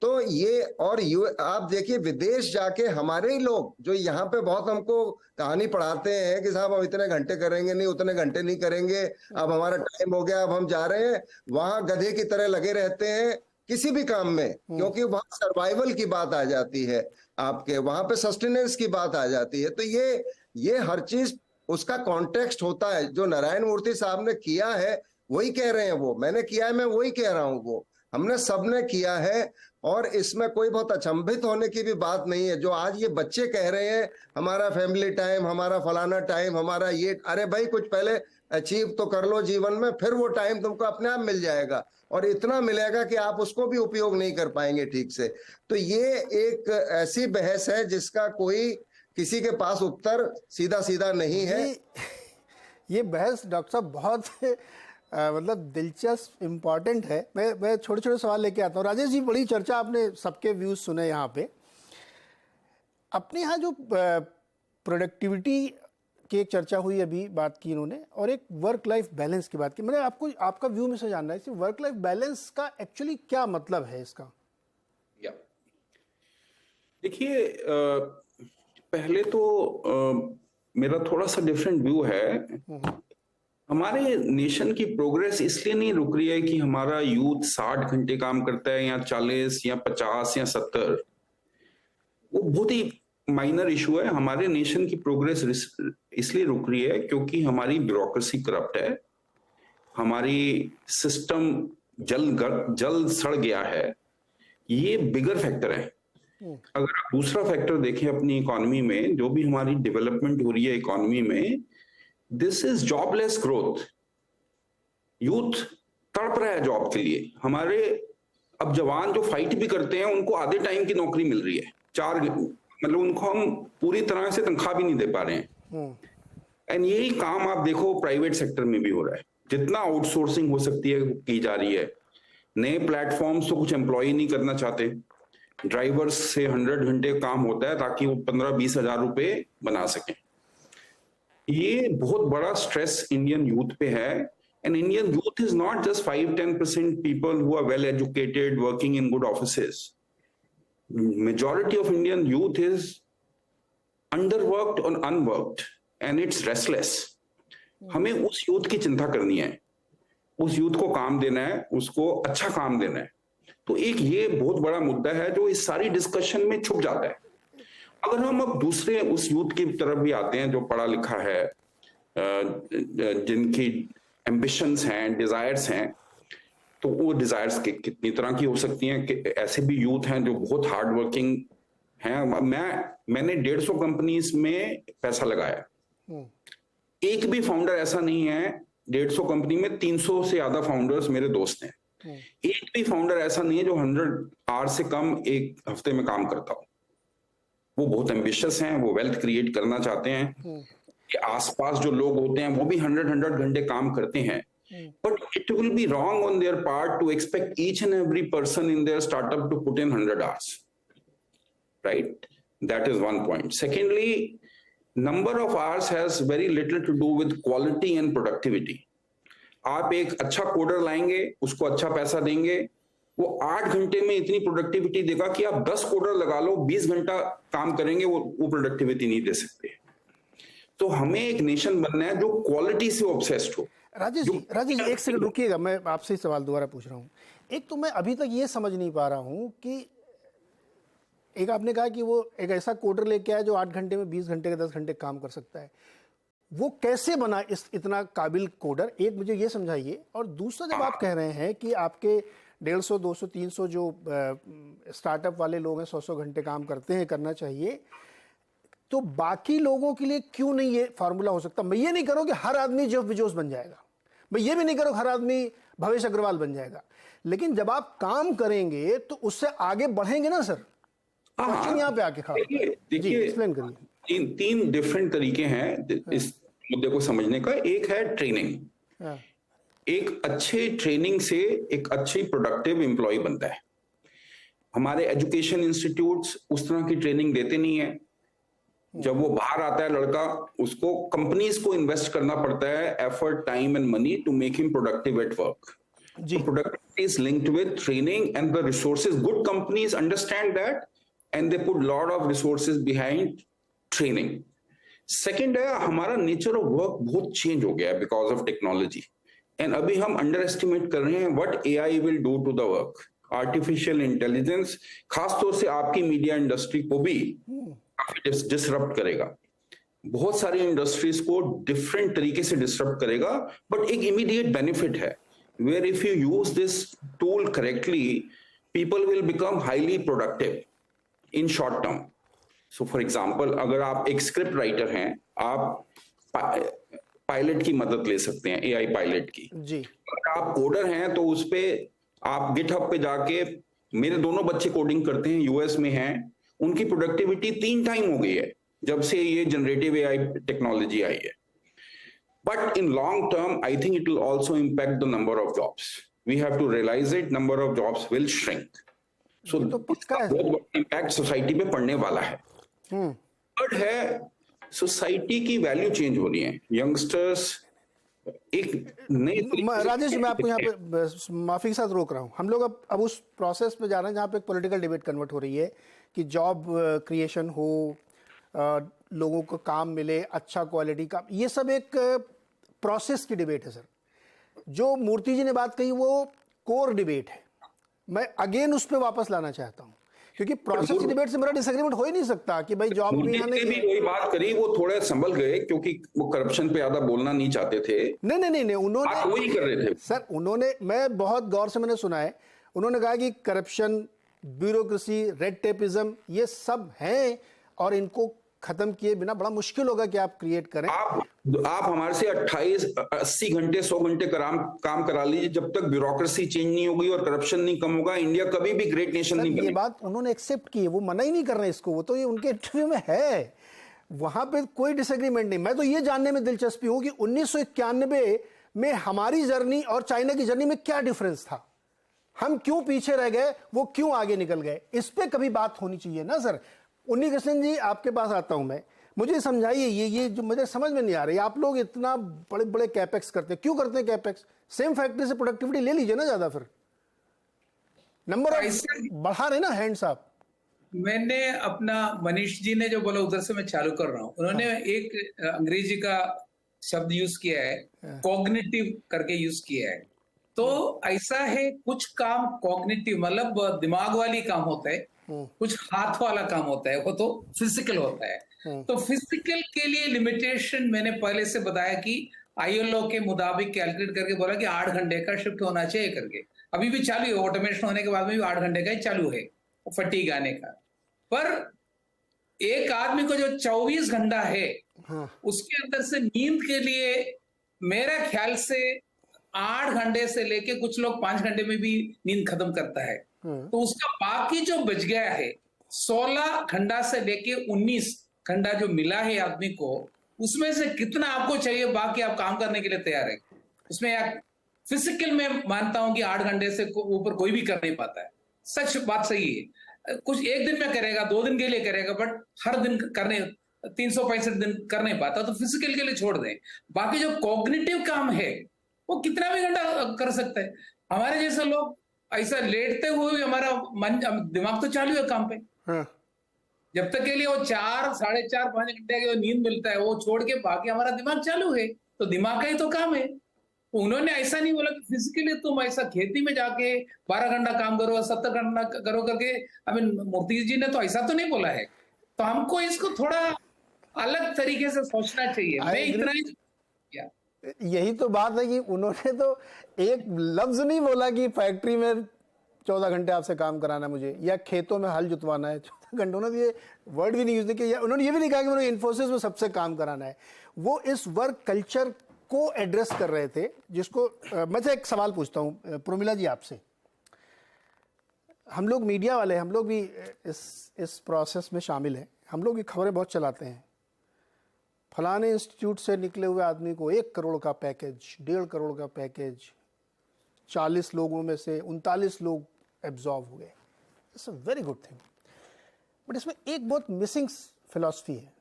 तो ये, और आप देखिए विदेश जाके हमारे ही लोग जो यहाँ पे बहुत हमको कहानी पढ़ाते हैं कि साहब हम इतने घंटे करेंगे नहीं, उतने घंटे नहीं करेंगे, अब हमारा टाइम हो गया, अब हम जा रहे हैं, वहां गधे की तरह लगे रहते हैं किसी भी काम में, क्योंकि वहां सर्वाइवल की बात आ जाती है, आपके वहां पे सस्टेनेंस की बात आ जाती है। तो ये हर चीज उसका कॉन्टेक्स्ट होता है। जो नारायण मूर्ति साहब ने किया है वही कह रहे हैं वो, मैंने किया है, मैं वही कह रहा हूं, वो हमने सबने किया है। और इसमें कोई बहुत अचंभित होने की भी बात नहीं है। जो आज ये बच्चे कह रहे हैं हमारा फैमिली टाइम, हमारा फलाना टाइम, हमारा ये, अरे भाई कुछ पहले अचीव तो कर लो जीवन में, फिर वो टाइम तुमको अपने आप मिल जाएगा, और इतना मिलेगा कि आप उसको भी उपयोग नहीं कर पाएंगे ठीक से। तो ये एक ऐसी बहस है जिसका कोई किसी के पास उत्तर सीधा सीधा नहीं है। ये बहस डॉक्टर साहब बहुत मतलब दिलचस्प इम्पॉर्टेंट है। मैं छोटे छोटे सवाल लेके आता हूँ। राजेश जी, बड़ी चर्चा, आपने सबके व्यूज सुने यहाँ पे। अपने यहाँ जो प्रोडक्टिविटी की एक चर्चा हुई, अभी बात की इन्होंने, और एक वर्क लाइफ बैलेंस की बात की। मैंने आपको आपका व्यू में से जानना है, वर्क लाइफ बैलेंस का एक्चुअली क्या मतलब है इसका? देखिए, पहले तो मेरा थोड़ा सा डिफरेंट व्यू है। हमारे नेशन की प्रोग्रेस इसलिए नहीं रुक रही है कि हमारा यूथ 60 घंटे काम करता है या 40 या 50 या 70। वो बहुत ही माइनर इशू है। हमारे नेशन की प्रोग्रेस इसलिए रुक रही है क्योंकि हमारी ब्यूरोक्रेसी करप्ट है, हमारी सिस्टम जल सड़ गया है। ये बिगर फैक्टर है। अगर आप दूसरा फैक्टर देखें अपनी इकोनॉमी में, जो भी हमारी डेवलपमेंट हो रही है इकोनॉमी में, this is jobless growth. Youth तड़प रहा है जॉब के लिए। हमारे अब जवान जो फाइट भी करते हैं उनको आधे टाइम की नौकरी मिल रही है, मतलब उनको हम पूरी तरह से तनख्वाह भी नहीं दे पा रहे हैं। एंड यही काम आप देखो प्राइवेट सेक्टर में भी हो रहा है। जितना आउटसोर्सिंग हो सकती है की जा रही है। नए प्लेटफॉर्म्स तो कुछ एम्प्लॉय नहीं करना चाहते। ड्राइवर्स से 100 घंटे काम होता है ताकि वो 15-20 हजार रुपए बना सकें। ये बहुत बड़ा स्ट्रेस इंडियन यूथ पे है। And Indian youth is not just 5-10% people who are well educated working in good offices. Majority of Indian youth is underworked or unworked and it's restless. हमें उस यूथ की चिंता करनी है, उस यूथ को काम देना है, उसको अच्छा काम देना है। तो एक ये बहुत बड़ा मुद्दा है जो इस सारी डिस्कशन में छुप जाता है। अगर हम अब दूसरे उस यूथ की तरफ भी आते हैं जो पढ़ा लिखा है, जिनकी एम्बिशंस हैं, डिजायर्स हैं, तो वो डिजायर्स कितनी तरह की हो सकती हैं कि ऐसे भी यूथ हैं जो बहुत हार्ड वर्किंग हैं। मैंने 150 कंपनीज में पैसा लगाया। एक भी फाउंडर ऐसा नहीं है, 150 कंपनी में 300 से ज्यादा फाउंडर्स मेरे दोस्त हैं। एक भी फाउंडर ऐसा नहीं है जो 100 आवर्स से कम एक हफ्ते में काम करता हो। वो बहुत एम्बिशियस हैं, वो वेल्थ क्रिएट करना चाहते हैं कि आसपास जो लोग होते हैं वो भी 100 घंटे काम करते हैं। But it will be wrong on their part to expect each and every person in their startup to put in 100 hours. Right? That is one point. Secondly, number of hours has very little to do with quality and productivity. आप एक अच्छा coder लाएंगे, उसको अच्छा पैसा देंगे, वो 8 घंटे में इतनी प्रोडक्टिविटी देगा कि आप 10 कोडर लगा लो, 20 घंटा काम करेंगे, वो प्रोडक्टिविटी नहीं दे सकते। तो हमें एक नेशन बनना है जो क्वालिटी से ऑब्सेस्ड हो। राजेश जी एक सेकंड रुकिएगा, मैं आपसे सवाल दोबारा पूछ रहा हूँ। एक तो मैं अभी तक ये समझ नहीं पा रहा हूँ कि एक आपने कहा कि वो एक ऐसा कोडर लेके आया जो 8 घंटे में 20 घंटे के 10 घंटे काम कर सकता है। वो कैसे बना इतना काबिल कोडर? एक मुझे ये समझाइए। और दूसरा, जब आप कह रहे हैं कि आपके 150, 200, 300 जो स्टार्टअप वाले लोग हैं 100 घंटे काम करते हैं, करना चाहिए, तो बाकी लोगों के लिए क्यों नहीं ये फार्मूला हो सकता? मैं ये नहीं करूँ कि हर आदमी जेफ बेजोस बन जाएगा, मैं ये भी नहीं करूँ हर आदमी भवेश अग्रवाल बन जाएगा, लेकिन जब आप काम करेंगे तो उससे आगे बढ़ेंगे ना सर। क्वेश्चन यहाँ पे आके खड़ा। देखिए, एक्सप्लेन करिए। तीन डिफरेंट तरीके हैं इस मुद्दे को समझने का। एक है ट्रेनिंग। एक अच्छे ट्रेनिंग से एक अच्छी प्रोडक्टिव एम्प्लॉय बनता है। हमारे एजुकेशन इंस्टीट्यूट्स उस तरह की ट्रेनिंग देते नहीं है। जब वो बाहर आता है लड़का, उसको कंपनीज को इन्वेस्ट करना पड़ता है effort, time and money to make him productive at work. Productivity is linked with training and the resources. Good companies understand that and they put lot of resources behind training. Second है, हमारा nature of work बहुत change हो गया है because of technology. And अभी हम under estimate कर रहे हैं what AI will do to the work. Artificial intelligence खासतौर से आपकी मीडिया इंडस्ट्री को भी डिसरप्ट करेगा। बहुत सारी इंडस्ट्रीज को डिफरेंट तरीके से डिस्टर्ब करेगा, बट एक इमीडिएट बेनिफिट है, where if you use this tool correctly, people will become highly productive in short term. So for example, अगर आप एक स्क्रिप्ट राइटर हैं, आप पायलट की मदद ले सकते हैं, एआई पायलट की जी. अगर आप कोडर हैं तो उस पे आप गिटहब पे जाके, मेरे दोनों बच्चे कोडिंग करते हैं, यूएस में हैं, उनकी प्रोडक्टिविटी 3 टाइम हो गई है जब से ये जनरेटिव एआई टेक्नोलॉजी आई है. But in long term I think it will also impact the number of jobs. We have to realize it, number of jobs will shrink. So इसका बहुत बड़ा इम्पैक्ट सोसाइटी पे पड़ने वाला है. थर्ड है, सोसाइटी की वैल्यू चेंज हो रही है. यंगस्टर्स एक नए, राजेश, मैं आपको यहाँ पे माफी के साथ रोक रहा हूँ. हम लोग अब उस प्रोसेस में जा रहे हैं जहाँ पे एक पॉलिटिकल डिबेट कन्वर्ट हो रही है कि जॉब क्रिएशन हो, लोगों को काम मिले, अच्छा क्वालिटी का, ये सब एक प्रोसेस की डिबेट है सर. जो मूर्ति जी ने बात कही वो कोर डिबेट है. मैं अगेन उस पर वापस लाना चाहता हूँ, क्योंकि प्रोसेस की डिबेट से मेरा डिसएग्रीमेंट हो ही नहीं सकता कि भाई जॉब भी वही बात करी, वो थोड़े संभल गए क्योंकि वो करप्शन पे ज्यादा बोलना नहीं चाहते थे. नहीं, उन्होंने वही कर रहे थे सर. उन्होंने, मैं बहुत गौर से मैंने सुना है, उन्होंने कहा कि करप्शन, ब्यूरोक्रेसी, रेड टेपिज्म, ये सब हैं और इनको खत्म किए बिना बड़ा मुश्किल होगा कि आप क्रिएट करें. आप हमारे से 28-80 घंटे 100 घंटे काम करा लीजिए, जब तक ब्यूरोक्रेसी चेंज नहीं होगी और करप्शन नहीं कम होगा, इंडिया कभी भी ग्रेट नेशन नहीं बनेगा. ये बात उन्होंने एक्सेप्ट की है, वो मना ही नहीं कर रहे इसको, वो तो ये उनके इंटरव्यू में है, वहां पे कोई डिसएग्रीमेंट नहीं. मैं तो ये जानने में दिलचस्पी हूं कि 1991 में हमारी जर्नी और चाइना की जर्नी में क्या डिफरेंस था, हम क्यों पीछे रह गए, वो क्यों आगे निकल गए. इस पे कभी बात होनी चाहिए ना सर. उन्नी कृष्णन जी, आपके पास आता हूं मैं, मुझे समझाइए, ये जो मुझे समझ में नहीं आ रही, आप लोग इतना बड़े बड़े कैपेक्स करते हैं, क्यों करते हैं कैपेक्स? सेम फैक्ट्री से प्रोडक्टिविटी ले लीजिए ना ज्यादा, फिर नंबर बढ़ा रहे ना हैंड्स आप. मैंने अपना, मनीष जी ने जो बोला उधर से मैं चालू कर रहा हूं. उन्होंने एक अंग्रेजी का शब्द यूज किया है, कॉग्निटिव करके यूज किया है. तो ऐसा है, कुछ काम कॉग्निटिव मतलब दिमाग वाली काम होता है, कुछ हाथ वाला काम होता है, वो तो फिजिकल होता है. तो फिजिकल के लिए लिमिटेशन मैंने पहले से बताया कि आईएलओ के मुताबिक कैलकुलेट करके बोला कि 8 घंटे का शिफ्ट होना चाहिए करके. अभी भी चालू है, ऑटोमेशन होने के बाद में भी 8 घंटे का ही चालू है फटीग आने का. पर एक आदमी को जो 24 घंटा है, उसके अंदर से नींद के लिए मेरा ख्याल से 8 घंटे से लेके कुछ लोग 5 घंटे में भी नींद खत्म करता है. तो उसका बाकी जो बच गया है 16 घंटा से लेके 19 घंटा जो मिला है आदमी को, उसमें से कितना आपको चाहिए बाकी आप काम करने के लिए तैयार है. उसमें फिजिकल में मानता हूं कि 8 घंटे से ऊपर कोई भी कर नहीं पाता है. सच बात सही है, कुछ एक दिन में करेगा, 2 दिन के लिए करेगा, बट हर दिन करने 365 दिन कर नहीं पाता. तो फिजिकल के लिए छोड़ दें, बाकी जो कॉग्निटिव काम है वो कितना भी घंटा कर सकते हैं. हमारे जैसे लोग ऐसा लेटते हुए भी हमारा मन, दिमाग तो चालू है काम पे. जब तक के लिए वो 4, 4.5, 5 घंटे का नींद मिलता है, वो छोड़ के बाकी हमारा दिमाग चालू है. तो दिमाग का ही तो काम है. उन्होंने ऐसा नहीं बोला कि फिजिकली तुम ऐसा खेती में जाके 12 घंटा काम करो, 70 घंटा करो करके. मूर्ति जी ने तो ऐसा तो नहीं बोला है. तो हमको इसको थोड़ा अलग तरीके से सोचना चाहिए. मैं इतना ही, यही तो बात है कि उन्होंने तो एक लफ्ज नहीं बोला कि फैक्ट्री में 14 घंटे आपसे काम कराना मुझे, या खेतों में हल जुतवाना है 14 घंटे. उन्होंने ये वर्ड भी नहीं यूज किया. उन्होंने ये भी नहीं कहा कि मुझे इन्फोसिस में सबसे काम कराना है. वो इस वर्क कल्चर को एड्रेस कर रहे थे, जिसको मैं से एक सवाल पूछता हूँ प्रोमिला जी आपसे. हम लोग मीडिया वाले, हम लोग भी इस प्रोसेस में शामिल हैं. हम लोग भी खबरें बहुत चलाते हैं, फलाने इंस्टीट्यूट से निकले हुए आदमी को 1 करोड़ का पैकेज, 1.5 करोड़ का पैकेज, 40 लोगों में से 39 लोग एब्जॉर्ब हो गए. It's a very good thing. But इसमें एक बहुत मिसिंग फिलॉसफी है.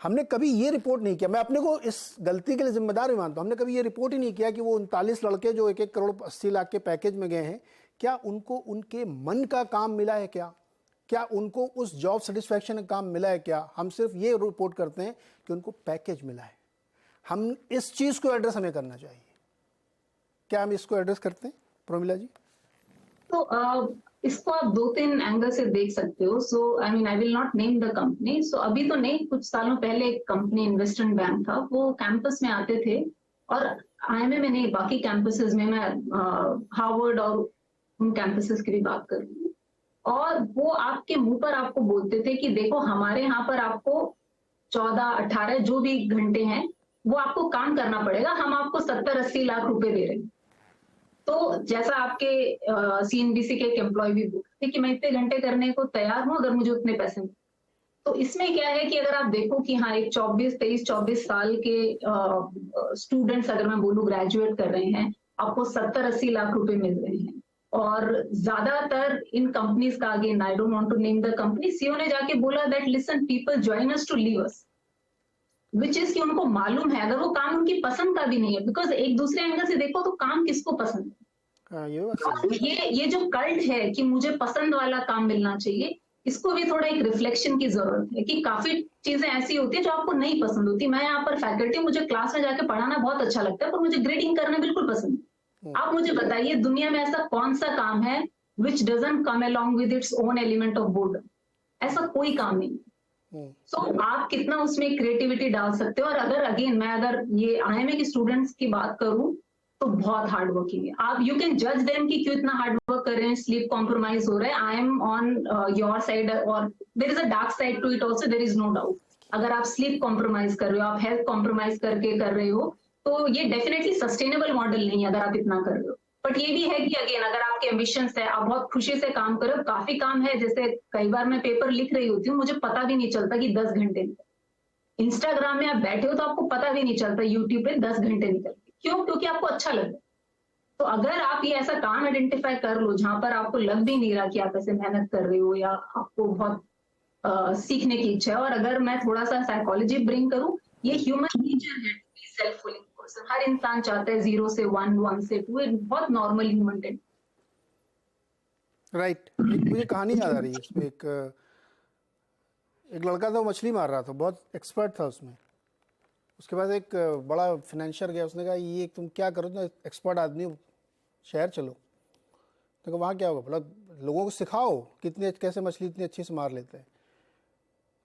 हमने कभी ये रिपोर्ट नहीं किया, मैं अपने को इस गलती के लिए जिम्मेदार भी मानता हूं, हमने कभी ये रिपोर्ट ही नहीं किया कि वो 39 लड़के जो 1-1 करोड़ 80 लाख के पैकेज में गए हैं, क्या उनको उनके मन का काम मिला है, क्या उनको उस जॉब सेटिस्फैक्शन का काम मिला है क्या? हम सिर्फ ये रिपोर्ट करते हैं कि उनको पैकेज मिला है. हम इस चीज को एड्रेस हमें करना चाहिए. क्या हम इसको एड्रेस करते हैं प्रोमिला जी? तो इसको आप 2-3 एंगल से देख सकते हो. So I mean I will not name the company. So अभी तो नहीं, कुछ सालों पहले एक कंपनी इन्वेस्टमेंट बैंक था, वो कैंपस में आते थे और IIM में नहीं, बाकी कैंपसेस में, मैं हार्वर्ड और उन कैंपसेस की भी बात कर रही हूँ, और वो आपके मुंह पर आपको बोलते थे कि देखो हमारे यहाँ पर आपको 14-18 जो भी घंटे हैं वो आपको काम करना पड़ेगा, हम आपको 70-80 लाख रुपए दे रहे हैं. तो जैसा आपके CNBC के एक एम्प्लॉय भी बोलते थे कि मैं इतने घंटे करने को तैयार हूं अगर मुझे उतने पैसे मिले. तो इसमें क्या है कि अगर आप देखो कि हाँ, एक 23-24 साल के स्टूडेंट्स अगर मैं बोलूँ ग्रेजुएट कर रहे हैं, आपको 70-80 लाख रुपए मिल रहे हैं. और ज्यादातर इन कंपनीज का, again I don't want to name the company, CEO ने जाके बोला that listen people join us to leave us, which is कि उनको मालूम है अगर वो काम उनकी पसंद का भी नहीं है, बिकॉज एक दूसरे एंगल से देखो तो काम किसको पसंद है. ये जो कल्ट है कि मुझे पसंद वाला काम मिलना चाहिए, इसको भी थोड़ा एक रिफ्लेक्शन की जरूरत है कि काफी चीजें ऐसी होती है जो आपको नहीं पसंद होती. मैं यहाँ पर फैकल्टी, मुझे क्लास में जाके पढ़ाना बहुत अच्छा लगता है, पर मुझे ग्रेडिंग करना बिल्कुल पसंद है. आप मुझे बताइए दुनिया में ऐसा कौन सा काम है विच doesn't come along with its own element of boredom? ऐसा कोई काम नहीं. सो आप कितना उसमें क्रिएटिविटी डाल सकते हो. और अगर ये IIM के स्टूडेंट्स की बात करूं तो बहुत हार्ड वर्किंग है. आप यू कैन जज देम कि क्यों इतना हार्ड वर्क कर रहे हैं, स्लीप कॉम्प्रोमाइज हो रहा है. I am on your side, और there is a dark side to it also, there is no doubt. अगर आप स्लीप कॉम्प्रोमाइज कर रहे हो, आप हेल्थ कॉम्प्रोमाइज करके कर रहे हो, तो ये डेफिनेटली सस्टेनेबल मॉडल नहीं है अगर आप इतना कर रहे हो. बट ये भी है कि अगेन अगर आपके एम्बिशंस है, आप बहुत खुशी से काम करो. काफी काम है, जैसे कई बार मैं पेपर लिख रही होती हूँ, मुझे पता भी नहीं चलता कि 10 घंटे निकल. इंस्टाग्राम में आप बैठे हो तो आपको पता भी नहीं चलता यूट्यूब पे 10 घंटे निकल गए. क्यों? क्योंकि आपको अच्छा लग रहा है. तो अगर आप ये ऐसा काम आइडेंटिफाई कर लो जहां पर आपको लग भी नहीं रहा कि आप ऐसे मेहनत कर रहे हो या आपको बहुत सीखने की इच्छा है, और अगर मैं थोड़ा सा साइकोलॉजी ब्रिंग करूं, ये ह्यूमन नेचर है to be self fooling person. हर इंसान चाहता है 0 से 1, 1 से 2, बहुत नॉर्मल ह्यूमन टेंडेंसी. राइट. मुझे कहानी याद आ रही है इसमें. एक लड़का था, वो मछली मार रहा था, बहुत एक्सपर्ट था उसमें. उसके बाद एक बड़ा फाइनेंशियर गया, उसने कहा ये तुम क्या करो, तुम एक्सपर्ट आदमी हो, शहर चलो. तो कहा वहाँ क्या होगा, बोला लोगों को सिखाओ कितनी कैसे मछली इतनी अच्छी से मार लेते हैं.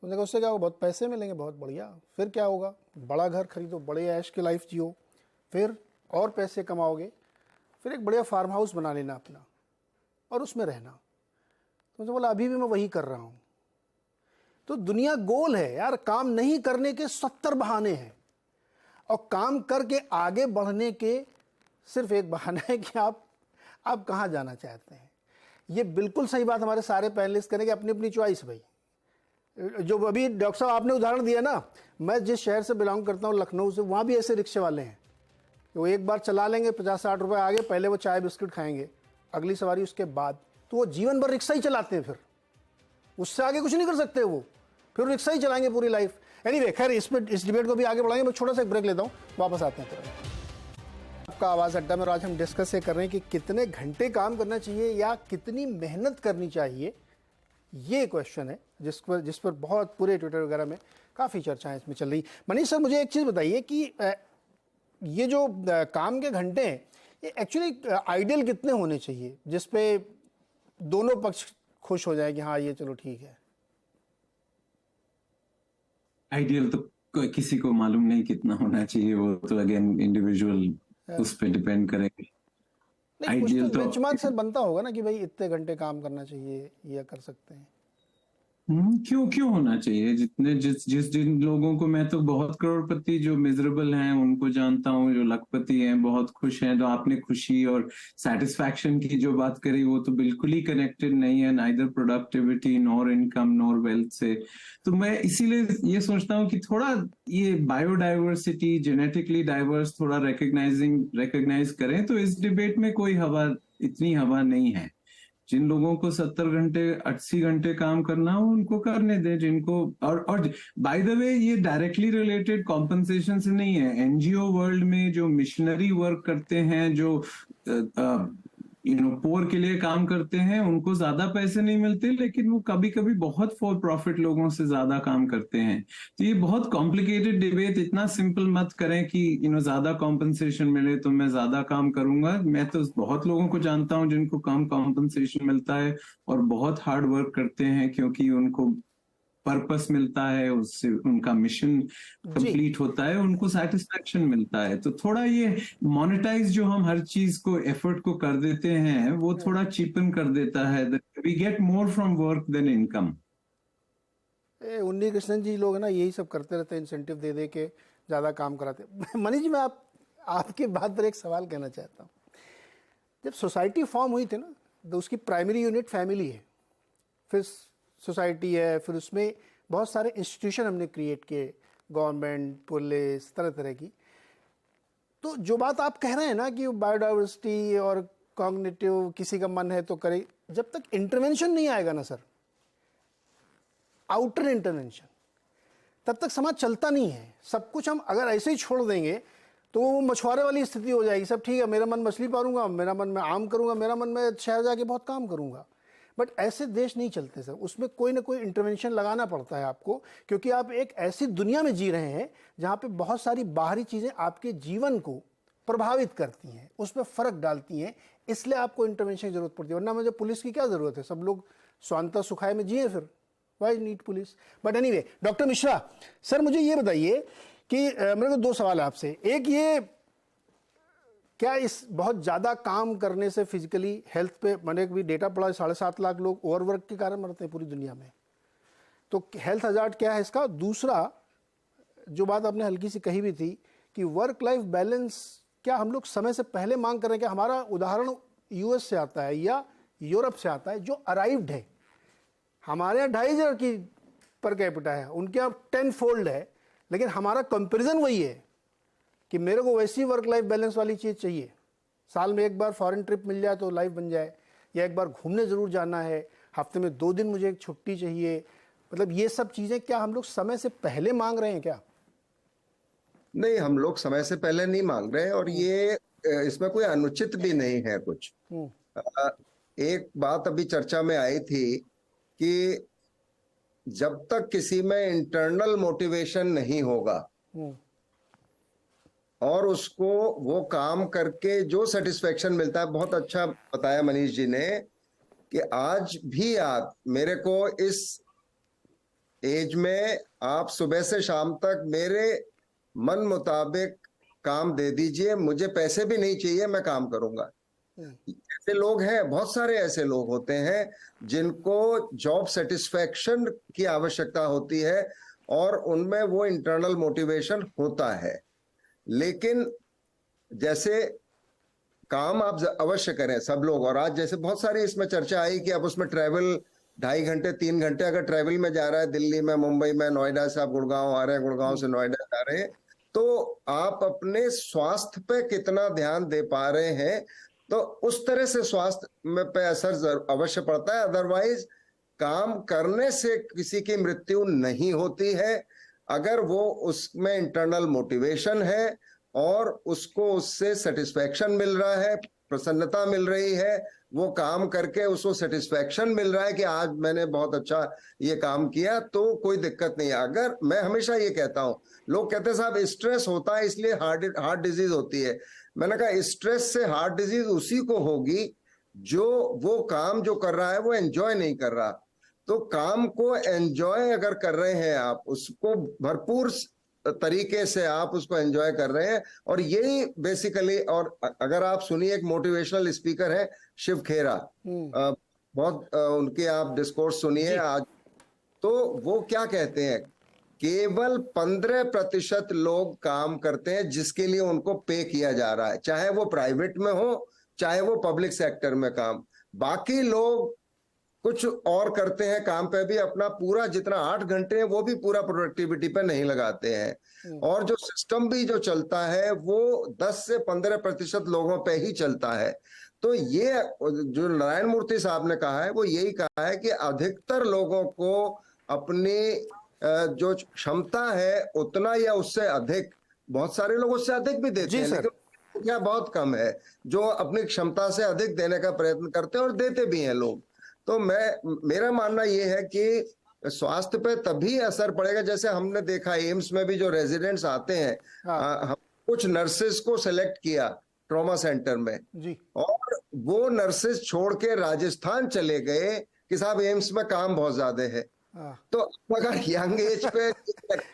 उसने कहा उससे क्या होगा, बहुत पैसे मिलेंगे, बहुत बढ़िया. फिर क्या होगा, बड़ा घर खरीदो, बड़े ऐश की लाइफ जियो, फिर और पैसे कमाओगे, फिर एक बढ़िया फार्म हाउस बना लेना अपना और उसमें रहना. तो मुझे बोला अभी भी मैं वही कर रहा हूँ. तो दुनिया गोल है यार. काम नहीं करने के 70 बहाने हैं, और काम करके आगे बढ़ने के सिर्फ एक बहाना है कि आप कहाँ जाना चाहते हैं. ये बिल्कुल सही बात हमारे सारे पैनलिस्ट करेंगे, अपनी अपनी चॉइस. भाई जो अभी डॉक्टर साहब आपने उदाहरण दिया ना, मैं जिस शहर से बिलोंग करता हूँ, लखनऊ से, वहाँ भी ऐसे रिक्शे वाले हैं. वो एक बार चला लेंगे, 50-60 रुपये आगे, पहले वो चाय बिस्किट खाएंगे, अगली सवारी उसके बाद. तो वो जीवन भर रिक्शा ही चलाते हैं, फिर उससे आगे कुछ नहीं कर सकते वो, फिर रिक्शा ही चलाएंगे पूरी लाइफ. एनीवे, खैर इस डिबेट को भी आगे बढ़ाएंगे. मैं छोटा सा एक ब्रेक लेता हूँ, वापस आते हैं. आपका आवाज़ अड्डा में आज हम डिस्कस ये कर रहे हैं कि कितने घंटे काम करना चाहिए या कितनी मेहनत करनी चाहिए. ये क्वेश्चन है जिस पर बहुत पूरे ट्विटर वगैरह में काफ़ी चर्चाएं इसमें चल रही. मनीष सर, मुझे एक चीज़ बताइए कि ये जो काम के घंटे हैं, ये एक्चुअली आइडियल कितने होने चाहिए जिस पे दोनों पक्ष खुश हो जाए कि हाँ ये चलो ठीक है. आइडियल तो किसी को मालूम नहीं कितना होना चाहिए, वो तो अगेन इंडिविजुअल उस पे डिपेंड करेंगे. आइडियल तो बेंचमार्क से बनता होगा ना कि भाई इतने घंटे काम करना चाहिए या कर सकते हैं. क्यों होना चाहिए. जिन लोगों को, मैं तो बहुत करोड़पति जो मिजरेबल हैं उनको जानता हूँ, जो लखपति हैं बहुत खुश हैं. तो आपने खुशी और सेटिस्फैक्शन की जो बात करी, वो तो बिल्कुल ही कनेक्टेड नहीं है, neither productivity nor income nor wealth से. तो मैं इसीलिए ये सोचता हूँ कि थोड़ा ये बायोडाइवर्सिटी, जेनेटिकली डाइवर्स थोड़ा रिकग्नाइज करें. तो इस डिबेट में कोई इतनी हवा नहीं है. जिन लोगों को 70 घंटे 80 घंटे काम करना हो उनको करने दें, जिनको और बाय द वे ये डायरेक्टली रिलेटेड कॉम्पनसेशन से नहीं है. एनजीओ वर्ल्ड में जो मिशनरी वर्क करते हैं, जो पोर के लिए काम करते हैं, उनको ज्यादा पैसे नहीं मिलते, लेकिन वो कभी कभी बहुत फॉर प्रॉफिट लोगों से ज्यादा काम करते हैं। तो ये बहुत कॉम्प्लिकेटेड डिबेट, इतना सिंपल मत करें कि ज्यादा कॉम्पनसेशन मिले तो मैं ज्यादा काम करूंगा। मैं तो बहुत लोगों को जानता हूं जिनको कम कॉम्पनसेशन मिलता है और बहुत हार्ड वर्क करते हैं, क्योंकि उनको पर्पस मिलता है, उससे उनका मिशन कंप्लीट होता है, उनको सेटिस्फैक्शन मिलता है। तो थोड़ा ये मोनेटाइज जो हम हर चीज को एफर्ट को कर देते हैं, वो थोड़ा चीपन कर देता है। We get more from work than income. Unni Krishnan जी लोग ना यही सब करते रहते हैं, इंसेंटिव दे दे के ज़्यादा काम कराते। मनीष जी, मैं आपकी बात पर एक सवाल कहना चाहता हूँ। जब सोसाइटी फॉर्म हुई थी ना, तो उसकी प्राइमरी यूनिट फैमिली है, फिर सोसाइटी है, फिर उसमें बहुत सारे इंस्टीट्यूशन हमने क्रिएट किए, गवर्नमेंट, पुलिस, तरह तरह की। तो जो बात आप कह रहे हैं ना कि बायोडाइवर्सिटी और कॉग्निटिव, किसी का मन है तो करे, जब तक इंटरवेंशन नहीं आएगा ना सर, आउटर इंटरवेंशन, तब तक समाज चलता नहीं है। सब कुछ हम अगर ऐसे ही छोड़ देंगे तो वो मछुआरे वाली स्थिति हो जाएगी। सब ठीक है, मेरा मन मछली पालूंगा, मेरा मन मैं आम करूंगा, मेरा मन मैं शहर जाके बहुत काम करूंगा। बट ऐसे देश नहीं चलते सर, उसमें कोई ना कोई इंटरवेंशन लगाना पड़ता है आपको, क्योंकि आप एक ऐसी दुनिया में जी रहे हैं जहाँ पे बहुत सारी बाहरी चीज़ें आपके जीवन को प्रभावित करती हैं, उसमें फ़र्क डालती हैं, इसलिए आपको इंटरवेंशन की जरूरत पड़ती है। वरना मुझे पुलिस की क्या ज़रूरत है, सब लोग स्वांतः सुखाय में जिए, फिर why need police. But anyway, doctor Mishra sir, मुझे ये बताइए कि मेरे को दो सवाल है आपसे। एक ये, क्या इस बहुत ज़्यादा काम करने से फिजिकली हेल्थ पे, मैंने भी डेटा पढ़ा, 7.5 लाख लोग ओवरवर्क के कारण मरते हैं पूरी दुनिया में, तो हेल्थ हजार्ड क्या है इसका? दूसरा, जो बात आपने हल्की सी कही भी थी कि वर्क लाइफ बैलेंस, क्या हम लोग समय से पहले मांग कर रहे हैं? क्या हमारा उदाहरण यूएस से आता है या यूरोप से आता है, जो अराइव्ड है? हमारे यहाँ 2,500 की पर कैपिटा है, उनके यहाँ 10 फोल्ड है, लेकिन हमारा कंपेरिजन वही है कि मेरे को वैसी वर्क लाइफ बैलेंस वाली चीज़ चाहिए, साल में एक बार फॉरेन ट्रिप मिल जाए तो लाइफ बन जाए, या एक बार घूमने ज़रूर जाना है, हफ्ते में 2 दिन मुझे एक छुट्टी चाहिए। मतलब ये सब चीज़ें क्या हम लोग समय से पहले मांग रहे हैं क्या? नहीं, हम लोग समय से पहले नहीं मांग रहे, और ये इसमें कोई अनुचित भी नहीं है कुछ। एक बात अभी चर्चा में आई थी कि जब तक किसी में इंटरनल मोटिवेशन नहीं होगा और उसको वो काम करके जो सेटिस्फेक्शन मिलता है, बहुत अच्छा बताया मनीष जी ने कि आज भी आप मेरे को इस एज में आप सुबह से शाम तक मेरे मन मुताबिक काम दे दीजिए, मुझे पैसे भी नहीं चाहिए, मैं काम करूंगा। ऐसे लोग हैं, बहुत सारे ऐसे लोग होते हैं जिनको जॉब सेटिस्फेक्शन की आवश्यकता होती है और उनमें वो इंटरनल मोटिवेशन होता है। लेकिन जैसे काम आप अवश्य करें सब लोग, और आज जैसे बहुत सारी इसमें चर्चा आई कि अब उसमें ट्रैवल 2.5 घंटे 3 घंटे अगर ट्रैवल में जा रहा है, दिल्ली में, मुंबई में, नोएडा से आप गुड़गांव आ रहे हैं, गुड़गांव से नोएडा जा रहे हैं, तो आप अपने स्वास्थ्य पे कितना ध्यान दे पा रहे हैं, तो उस तरह से स्वास्थ्य में पे असर अवश्य पड़ता है। अदरवाइज काम करने से किसी की मृत्यु नहीं होती है अगर वो उसमें इंटरनल मोटिवेशन है और उसको उससे सेटिस्फेक्शन मिल रहा है, प्रसन्नता मिल रही है, वो काम करके उसको सेटिस्फेक्शन मिल रहा है कि आज मैंने बहुत अच्छा ये काम किया, तो कोई दिक्कत नहीं है। अगर मैं हमेशा ये कहता हूं, लोग कहते हैं साहब स्ट्रेस होता है इसलिए हार्ट डिजीज होती है। मैंने कहा स्ट्रेस से हार्ट डिजीज उसी को होगी जो वो काम जो कर रहा है वो एंजॉय नहीं कर रहा। तो काम को एंजॉय अगर कर रहे हैं आप, उसको भरपूर तरीके से आप उसको एंजॉय कर रहे हैं, और यही बेसिकली, और अगर आप सुनिए, एक मोटिवेशनल स्पीकर है शिव खेरा, बहुत उनके आप डिस्कोर्स सुनिए आज, तो वो क्या कहते हैं, केवल 15% लोग काम करते हैं जिसके लिए उनको पे किया जा रहा है, चाहे वो प्राइवेट में हो चाहे वो पब्लिक सेक्टर में काम। बाकी लोग कुछ और करते हैं काम पे भी, अपना पूरा जितना 8 घंटे है वो भी पूरा प्रोडक्टिविटी पे नहीं लगाते हैं, और जो सिस्टम भी जो चलता है वो 10 से 15% लोगों पे ही चलता है। तो ये जो नारायण मूर्ति साहब ने कहा है वो यही कहा है कि अधिकतर लोगों को अपनी जो क्षमता है उतना या उससे अधिक, बहुत सारे लोग उससे अधिक भी देते हैं, लेकिन संख्या बहुत कम है जो अपनी क्षमता से अधिक देने का प्रयत्न करते हैं और देते भी हैं लोग। तो मेरा मानना ये है कि स्वास्थ्य पे तभी असर पड़ेगा, जैसे हमने देखा एम्स में भी जो रेजिडेंट्स आते हैं, हम कुछ नर्सेस को सेलेक्ट किया ट्रॉमा सेंटर में जी, और वो नर्सेस छोड़ के राजस्थान चले गए कि साहब एम्स में काम बहुत ज्यादा है। तो अगर यंग एज पे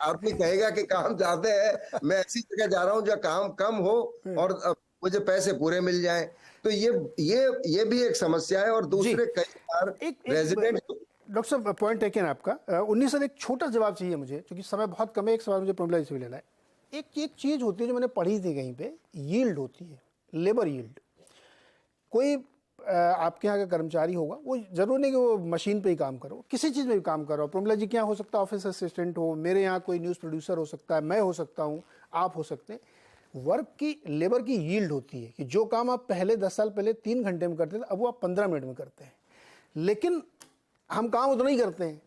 आदमी कहेगा कि काम ज्यादा है, मैं ऐसी जगह जा रहा हूँ जहाँ काम कम हो और मुझे पैसे पूरे मिल जाएं, तो ये भी एक समस्या है। और दूसरे कई बार रेजिडेंट। डॉक्टर साहब पॉइंट टेकन आपका। 19 सर एक छोटा जवाब चाहिए मुझे, क्योंकि समय बहुत कम है। एक सवाल मुझे प्रॉब्लम से भी लेना है। एक चीज होती है जो मैंने पढ़ी थी कहीं पे, यील्ड होती है, लेबर यील्ड। कोई आपके यहाँ का कर्मचारी होगा, वो जरूर नहीं कि वो मशीन पे ही काम करो, किसी चीज़ में भी काम करो। प्रमिला जी क्या हो सकता है, ऑफिस असिस्टेंट हो, मेरे यहाँ कोई न्यूज़ प्रोड्यूसर हो सकता है, मैं हो सकता हूँ, आप हो सकते हैं। वर्क की, लेबर की यील्ड होती है कि जो काम आप पहले 10 साल पहले 3 घंटे में करते थे, अब वो आप 15 मिनट में करते हैं, लेकिन हम काम उतना ही करते हैं।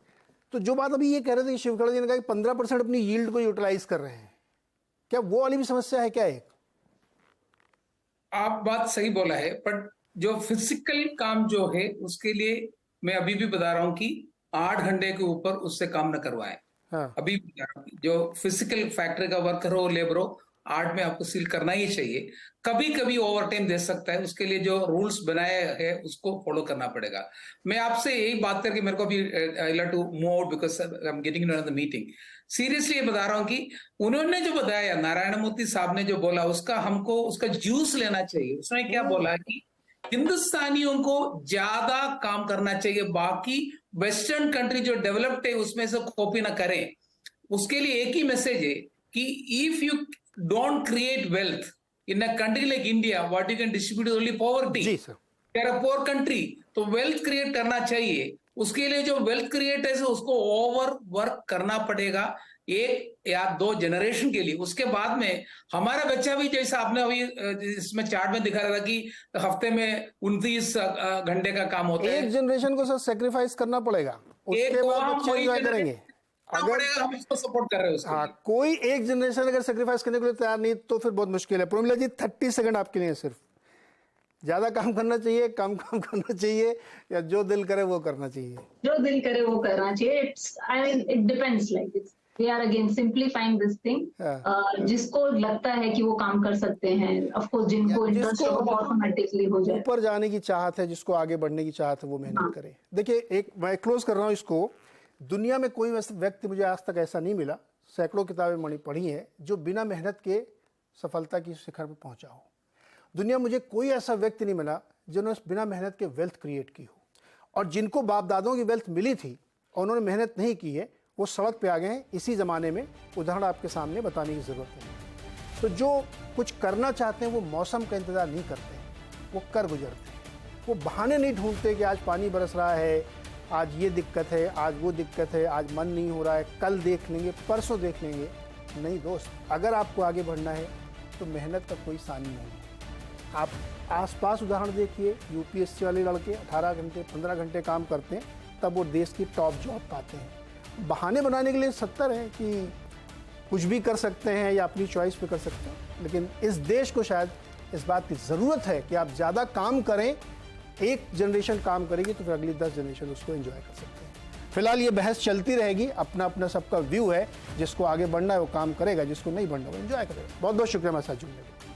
तो जो बात अभी ये कह रहे थे कि शिवखड़ा जी ने कहा कि 15% अपनी यील्ड को यूटिलाइज कर रहे हैं, क्या वो वाली भी समस्या है क्या? एक आप बात सही बोला है, पर जो फिजिकल काम जो है उसके लिए मैं अभी भी बता रहा हूं कि 8 घंटे के ऊपर उससे काम न करवाएं। अभी भी बता रहा हूं, जो फिजिकल फैक्ट्री का वर्कर हो, लेबर हो, 8 में आपको सील करना ही चाहिए। कभी कभी ओवर टाइम दे सकता है, उसके लिए जो रूल्स बनाए हैं उसको फॉलो करना पड़ेगा। मैं आपसे यही बात करके मेरे को भी I like to move out because I am getting another meeting. Seriously ये बता रहा हूं कि उन्होंने जो बताया, नारायण मूर्ति साहब ने जो बोला, उसका हमको उसका जूस लेना चाहिए। उसने क्या बोला कि हिंदुस्तानियों को ज्यादा काम करना चाहिए, बाकी वेस्टर्न कंट्री जो डेवलप्ड है उसमें से कॉपी ना करें। उसके लिए एक ही मैसेज है कि if you don't create wealth in a country like India, what you can distribute only poverty. जी sir, they are a poor country, तो वेल्थ क्रिएट करना चाहिए। उसके लिए जो वेल्थ क्रिएटर है उसको ओवर वर्क करना पड़ेगा 1 या 2 जनरेशन के लिए। उसके बाद में हमारा बच्चा भी, जैसा आपने अभी इसमें चार्ट में दिखा रहा था कि हफ्ते में 29 घंटे का काम होता है। एक जनरेशन को सर सेक्रीफाइस करना पड़ेगा, उसके बाद बच्चे एंजॉय करेंगे। अगर हम इसको सपोर्ट कर रहे हैं, हाँ, कोई एक जनरेशन अगर सेक्रीफाइस करने के लिए तैयार नहीं तो फिर बहुत मुश्किल है। प्रमिला जी 30 सेकंड आपके लिए, सिर्फ ज्यादा काम करना चाहिए, कम काम करना चाहिए, या जो दिल करे वो करना चाहिए? जो दिल करे वो करना चाहिए। It depends, like this we are again simplifying this thing. जिसको लगता है कि वो काम कर सकते हैं, ऑफ कोर्स जिनको इंटरेस्ट हो वो ऑटोमेटिकली हो जाए। ऊपर जाने की चाहत है, जिसको आगे बढ़ने की चाहत है, वो मेहनत करे। देखिए, एक मैं क्लोज कर रहा हूँ इसको। दुनिया में कोई व्यक्ति मुझे आज तक ऐसा नहीं मिला, सैकड़ों किताबें मैंने पढ़ी हैं, जो बिना मेहनत के सफलता की शिखर पर पहुंचा हो। दुनिया मुझे कोई ऐसा व्यक्ति नहीं मिला जिन्होंने बिना मेहनत के वेल्थ क्रिएट की हो। और जिनको बाप दादों की वेल्थ मिली थी और उन्होंने मेहनत नहीं की है, वो सड़क पे आ गए हैं इसी ज़माने में। उदाहरण आपके सामने बताने की ज़रूरत है। तो जो कुछ करना चाहते हैं वो मौसम का इंतज़ार नहीं करते हैं, वो कर गुजरते हैं। वो बहाने नहीं ढूंढते कि आज पानी बरस रहा है, आज ये दिक्कत है, आज वो दिक्कत है, आज मन नहीं हो रहा है, कल देख लेंगे, परसों देख लेंगे। नहीं दोस्त, अगर आपको आगे बढ़ना है तो मेहनत का कोई सानी नहीं है। आप आसपास उदाहरण देखिए, यूपीएससी वाले लड़के 18 घंटे 15 घंटे काम करते हैं, तब वो देश की टॉप जॉब पाते हैं। बहाने बनाने के लिए 70 है कि कुछ भी कर सकते हैं या अपनी चॉइस पे कर सकते हैं, लेकिन इस देश को शायद इस बात की ज़रूरत है कि आप ज़्यादा काम करें। एक जनरेशन काम करेगी तो फिर अगली 10 जनरेशन उसको एंजॉय कर सकते हैं। फिलहाल ये बहस चलती रहेगी, अपना अपना सबका व्यू है। जिसको आगे बढ़ना है वो काम करेगा, जिसको नहीं बढ़ना वो एंजॉय करेगा। बहुत बहुत शुक्रिया हमारे साथ जुड़ने के लिए।